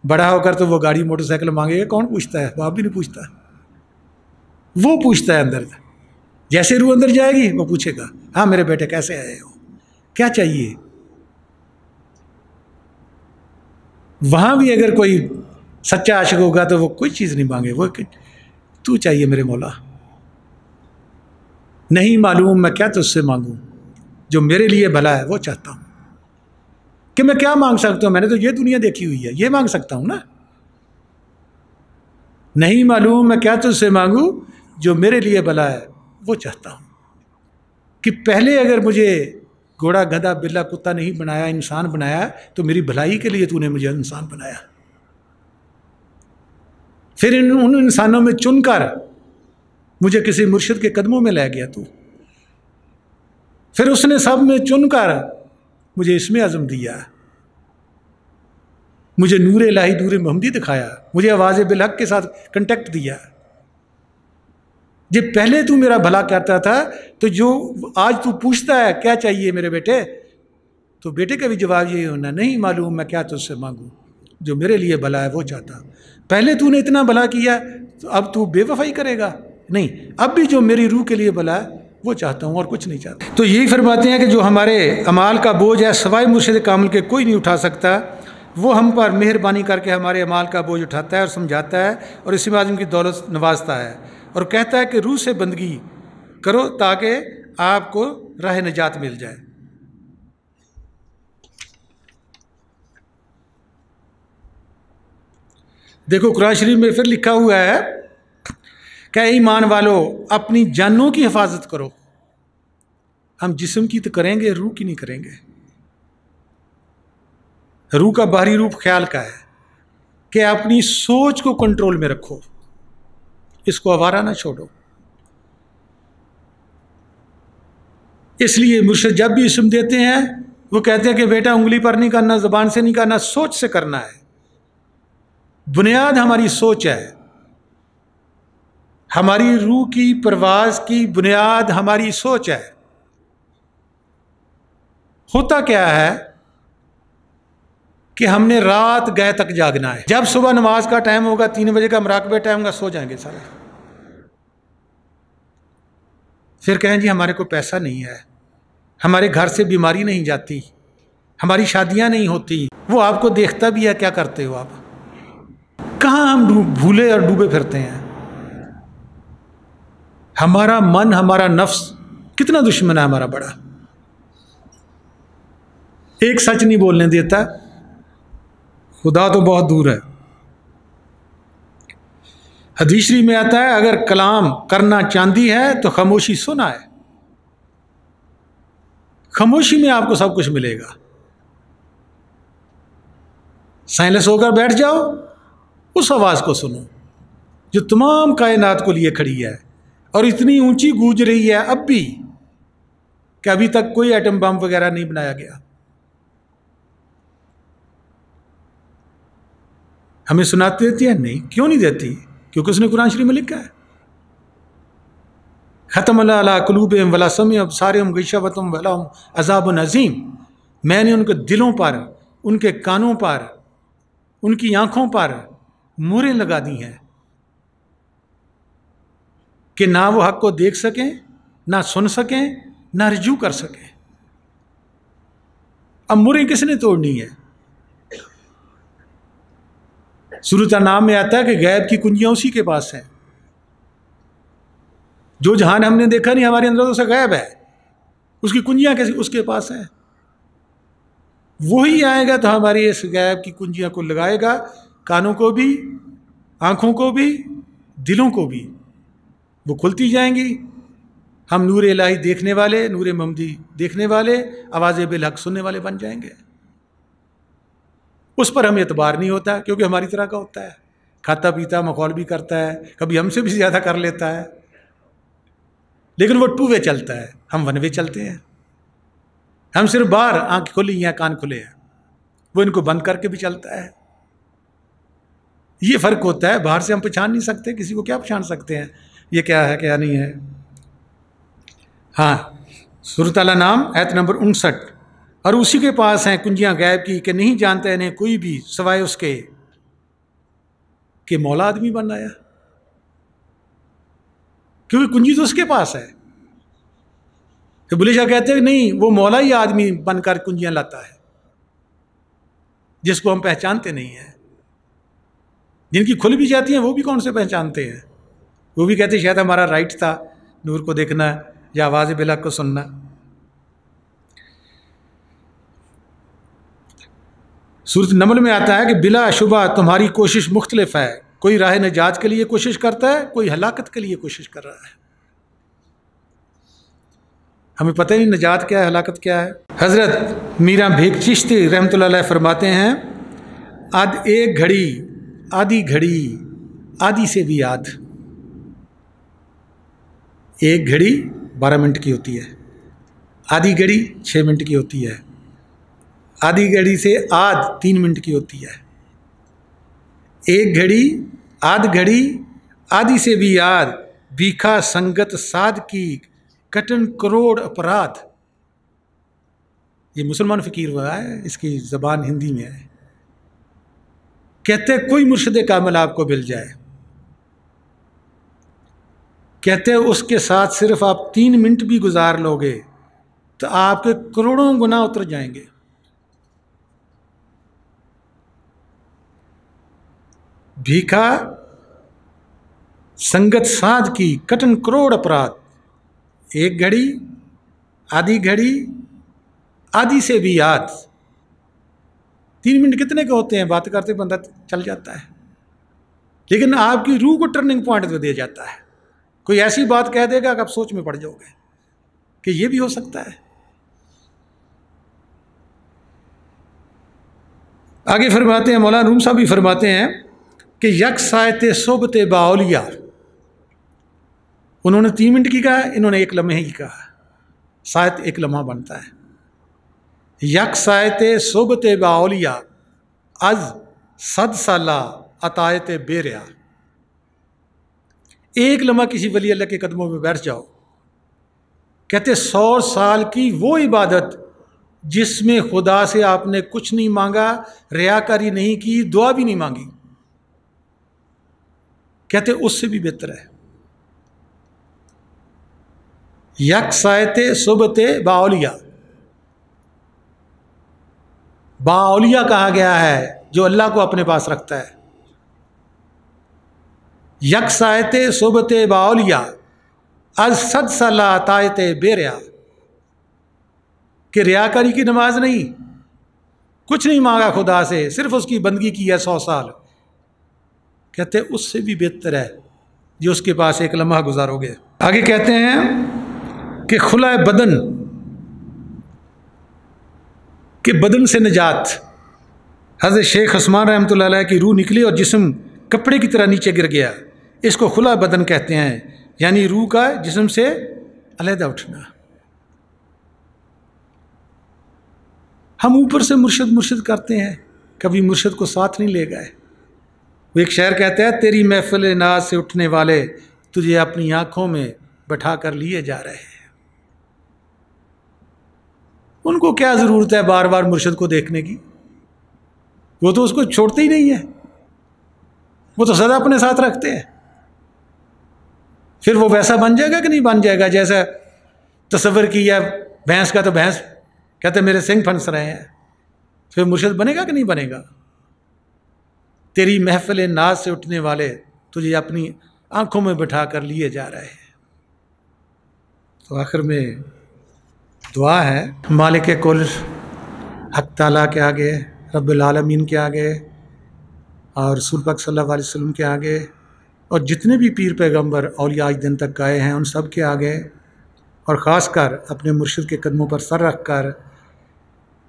بڑا ہو کر تو وہ گاڑی موٹر سائیکل مانگے گا، کون پوچھتا ہے؟ باپ بھی نہیں پوچھتا، وہ پوچھتا ہے اندر۔ جیسے روح اندر جائے گی وہ پوچھے گا ہاں میرے بیٹے کیسے آئے ہو، کیا چاہیے۔ وہاں بھی اگر کوئی سچا عاشق ہوگا تو وہ کوئی چیز نہیں مانگے، وہ تو چاہیے میرے مولا، نہیں معلوم میں کیا تجھ سے مانگوں، جو میرے لیے بھلا ہے وہ چاہتا ہوں۔ کہ میں کیا مانگ سکتا ہوں، میں نے تو یہ دنیا دیکھی ہوئی ہے، یہ مانگ سکتا ہوں نا۔ نہیں معلوم میں کیا تجھ سے مانگوں، جو میرے لیے بھلا ہے وہ چاہتا ہوں۔ کہ پہلے اگر مجھے گھوڑا گدھا بلا کتا نہیں بنایا، انسان بنایا، تو میری بھلائی کے لیے تو نے مجھے انسان بنایا۔ پھر ان انسانوں میں چن کر مجھے کسی مرشد کے قدموں میں لے گیا تو، پھر اس نے سب میں چن کر مجھے اسم اعظم دیا، مجھے نور الہی نور محمدی دکھایا، مجھے آواز بالحق کے ساتھ کنٹیکٹ دیا۔ جب پہلے تو میرا بھلا کرتا تھا، تو جو آج تو پوچھتا ہے کیا چاہیے میرے بیٹے، تو بیٹے کا بھی جواب یہی ہونا، نہیں معلوم میں کیا تجھ سے مانگوں، جو میرے لیے بھلا ہے وہ چاہتا۔ پہلے تو نے اتنا بھلا کیا، تو اب تو بے وفائی کرے گا؟ نہیں، اب بھی جو میری روح کے لیے بھلا ہے وہ چاہتا ہوں اور کچھ نہیں چاہتا۔ تو یہی فرماتے ہیں کہ جو ہمارے اعمال کا بوجھ ہے سوائے مرشد کامل کے کوئی نہیں اٹھا سکتا، وہ ہم پر مہربانی کر کے ہمارے اعمال کا بوجھ اٹھاتا ہے اور سمجھاتا ہے، اور اسم اعظم کی دولت نوازتا ہے، اور کہتا ہے کہ روح سے بندگی کرو تاکہ آپ کو راہ نجات مل جائے۔ دیکھو قرآن شریف میں پھر لکھا ہوا ہے کہ اے ایمان والو اپنی جانوں کی حفاظت کرو۔ ہم جسم کی تو کریں گے، روح کی نہیں کریں گے۔ روح کا باہری روپ خیال کا ہے کہ اپنی سوچ کو کنٹرول میں رکھو، اس کو آوارہ نہ چھوڑو۔ اس لیے مرشد جب بھی اسم دیتے ہیں وہ کہتے ہیں کہ بیٹا انگلی پر نہیں کرنا، زبان سے نہیں کرنا، سوچ سے کرنا ہے۔ بنیاد ہماری سوچ ہے، ہماری روح کی پرواز کی بنیاد ہماری سوچ ہے۔ ہوتا کیا ہے کہ ہم نے رات گئے تک جاگنا ہے، جب صبح نماز کا ٹائم ہوگا، 3 بجے کا مراقبہ ٹائم ہوگا، سو جائیں گے سارے۔ پھر کہیں جی ہمارے کو پیسہ نہیں ہے، ہمارے گھر سے بیماری نہیں جاتی، ہماری شادیاں نہیں ہوتی۔ وہ آپ کو دیکھتا بھی ہے کیا کرتے ہو آپ، کہاں ہم بھولے اور ڈوبے پھرتے ہیں۔ ہمارا من، ہمارا نفس کتنا دشمن ہے ہمارا بڑا، ایک سچ نہیں بولنے دیتا، خدا تو بہت دور ہے۔ حدیث شریف میں آتا ہے اگر کلام کرنا چاندی ہے تو خاموشی سونا ہے۔ خاموشی میں آپ کو سب کچھ ملے گا۔ سائلنس ہو کر بیٹھ جاؤ، اس آواز کو سنو جو تمام کائنات کو لیے کھڑی ہے، اور اتنی اونچی گونج رہی ہے اب بھی کہ ابھی تک کوئی ایٹم بم وغیرہ نہیں بنایا گیا۔ ہمیں سناتی دیتی ہے؟ نہیں، کیوں نہیں دیتی؟ کیونکہ اس نے قرآن شریف میں لکھا ہے ختم اللہ علی قلوبہم ولا سمع ابصارہم غشاوۃ ولہم عذاب عظیم۔ میں نے ان کے دلوں پر، ان کے کانوں پر، ان کی آنکھوں پر مہریں لگا دی ہیں۔ کہ نہ وہ حق کو دیکھ سکیں، نہ سن سکیں، نہ رجوع کر سکیں۔ اب مریں کس نے توڑنی ہے؟ سورۃ انعام میں آتا ہے کہ غیب کی کنجیاں اسی کے پاس ہیں۔ جو جہان ہم نے دیکھا نہیں، ہمارے اندر تو اسے غیب ہے، اس کی کنجیاں کیسے اس کے پاس ہیں؟ وہی آئے گا تو ہماری اس غیب کی کنجیاں کو لگائے گا، کانوں کو بھی، آنکھوں کو بھی، دلوں کو بھی، وہ کھلتی جائیں گی۔ ہم نور الہی دیکھنے والے، نور محمدی دیکھنے والے، آواز بالحق سننے والے بن جائیں گے۔ اس پر ہمیں اعتبار نہیں ہوتا کیونکہ ہماری طرح کا ہوتا ہے، کھاتا پیتا، مخول بھی کرتا ہے، کبھی ہم سے بھی زیادہ کر لیتا ہے، لیکن وہ 2 وے چلتا ہے، ہم 1 وے چلتے ہیں۔ ہم صرف باہر آنکھ کھلی ہیں، کان کھلے ہیں، وہ ان کو بند کر کے بھی چلتا ہے۔ یہ فرق ہوتا ہے، باہر سے ہم پہچان نہیں سکتے، کسی کو کیا پہچان سکتے ہیں یہ کیا ہے کیا نہیں ہے۔ ہاں، سورۃ الانعام آیت نمبر 59، اور اسی کے پاس ہیں کنجیاں غیب کی کہ نہیں جانتا انہیں کوئی بھی سوائے اس کے کہ مولا آدمی بن آیا، کیونکہ کنجی تو اس کے پاس ہے۔ کہ بلے شاہ کہتے ہیں کہ نہیں، وہ مولا ہی آدمی بن کر کنجیاں لاتا ہے جس کو ہم پہچانتے نہیں ہیں۔ جن کی کھل بھی جاتی ہیں وہ بھی کون سے پہچانتے ہیں؟ وہ بھی کہتے ہیں شاید ہمارا رائٹ تھا نور کو دیکھنا یا آواز بالحق کو سننا۔ سورۃ نمل میں آتا ہے کہ بلا شبہ تمہاری کوشش مختلف ہے، کوئی راہ نجات کے لیے کوشش کرتا ہے، کوئی ہلاکت کے لیے کوشش کر رہا ہے۔ ہمیں پتہ نہیں نجات کیا ہے، ہلاکت کیا ہے۔ حضرت میراں بھیک چشتی رحمۃ اللہ علیہ فرماتے ہیں، ایک گھڑی، آدھی گھڑی، آدھی سے بھی آدھ۔ ایک گھڑی 12 منٹ کی ہوتی ہے، آدھی گھڑی 6 منٹ کی ہوتی ہے، آدھی گھڑی سے آدھ 3 منٹ کی ہوتی ہے۔ ایک گھڑی، آدھ گھڑی، آدھی سے بھی آدھ، بھیکھا سنگت ساد کی کٹن کروڑ اپرادھ۔ یہ مسلمان فقیر ہوا ہے، اس کی زبان ہندی میں ہے۔ کہتے کوئی مرشد کامل آپ کو مل جائے، کہتے اس کے ساتھ صرف آپ 3 منٹ بھی گزار لو گے تو آپ کے کروڑوں گناہ اتر جائیں گے۔ بھیکھا سنگت سادھ کی کٹن کروڑ اپرادھ۔ ایک گھڑی، آدھی گھڑی، آدھی سے بھی آدھ۔ 3 منٹ کتنے کے ہوتے ہیں؟ بات کرتے بندہ چل جاتا ہے، لیکن آپ کی روح کو ٹرننگ پوائنٹ پہ دے جاتا ہے۔ کوئی ایسی بات کہہ دے گا کہ آپ سوچ میں پڑ جاؤ گے کہ یہ بھی ہو سکتا ہے۔ آگے فرماتے ہیں، مولانا روم صاحب بھی فرماتے ہیں کہ یک سایت صحبت باولیاء، انہوں نے 3 منٹ کی کہا، انہوں نے 1 لمحے کی کہا۔ سایت 1 لمحہ بنتا ہے۔ یک سایت صحبت باولیاء از 100 سالہ عطایت بیریا۔ 1 لمحہ کسی ولی اللہ کے قدموں میں بیٹھ جاؤ، کہتے 100 سال کی وہ عبادت جس میں خدا سے آپ نے کچھ نہیں مانگا، ریاکاری نہیں کی، دعا بھی نہیں مانگی، کہتے اس سے بھی بہتر ہے۔ یک سایت صحبت باولیاء، باولیاء کہا گیا ہے جو اللہ کو اپنے پاس رکھتا ہے۔ یک سایت صحبت باولیاء از 100 سالہ عطایت بیریا، کہ ریاکاری کی نماز نہیں، کچھ نہیں مانگا خدا سے، صرف اس کی بندگی کی ہے 100 سال، کہتے اس سے بھی بہتر ہے جو اس کے پاس 1 لمحہ گزارو گے۔ آگے کہتے ہیں کہ خلع بدن، کہ بدن سے نجات۔ حضرت شیخ عثمان رحمۃ اللہ علیہ کی روح نکلی اور جسم کپڑے کی طرح نیچے گر گیا، اس کو خلع بدن کہتے ہیں، یعنی روح کا جسم سے علیحدہ اٹھنا۔ ہم اوپر سے مرشد مرشد کرتے ہیں، کبھی مرشد کو ساتھ نہیں لے گئے۔ وہ ایک شعر کہتا ہے، تیری محفل ناز سے اٹھنے والے تجھے اپنی آنکھوں میں بٹھا کر لیے جا رہے ہیں۔ ان کو کیا ضرورت ہے بار بار مرشد کو دیکھنے کی؟ وہ تو اس کو چھوڑتے ہی نہیں ہے، وہ تو سدا اپنے ساتھ رکھتے ہیں۔ پھر وہ ویسا بن جائے گا کہ نہیں بن جائے گا جیسا تصور کیا بھینس کا؟ تو بھینس کہتے میرے سنگ پھنس رہے ہیں، پھر مرشد بنے گا کہ نہیں بنے گا؟ تیری محفل ناز سے اٹھنے والے تجھے اپنی آنکھوں میں بٹھا کر لیے جا رہے ہیں۔ تو آخر میں دعا ہے مالک کل حق تعالیٰ کے آگے، رب العالمین کے آگے، اور رسول پاک صلی اللہ علیہ وسلم کے آگے، اور جتنے بھی پیر پیغمبر اولیاء آج دن تک آئے ہیں ان سب کے آگے، اور خاص کر اپنے مرشد کے قدموں پر سر رکھ کر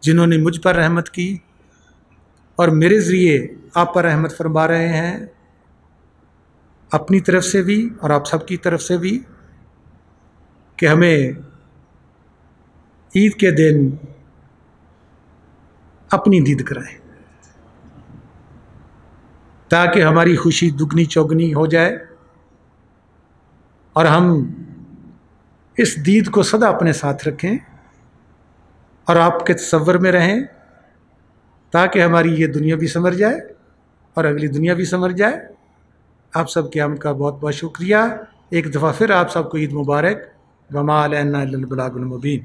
جنہوں نے مجھ پر رحمت کی اور میرے ذریعے آپ پر رحمت فرما رہے ہیں، اپنی طرف سے بھی اور آپ سب کی طرف سے بھی، کہ ہمیں عید کے دن اپنی دید کرائیں تاکہ ہماری خوشی دگنی چوگنی ہو جائے، اور ہم اس دید کو سدا اپنے ساتھ رکھیں اور آپ کے تصور میں رہیں، تاکہ ہماری یہ دنیا بھی سنور جائے اور اگلی دنیا بھی سنور جائے۔ آپ سب کے آمد کا بہت بہت شکریہ۔ ایک دفعہ پھر آپ سب کو عید مبارک۔ وما علینا الا البلاغ المبین۔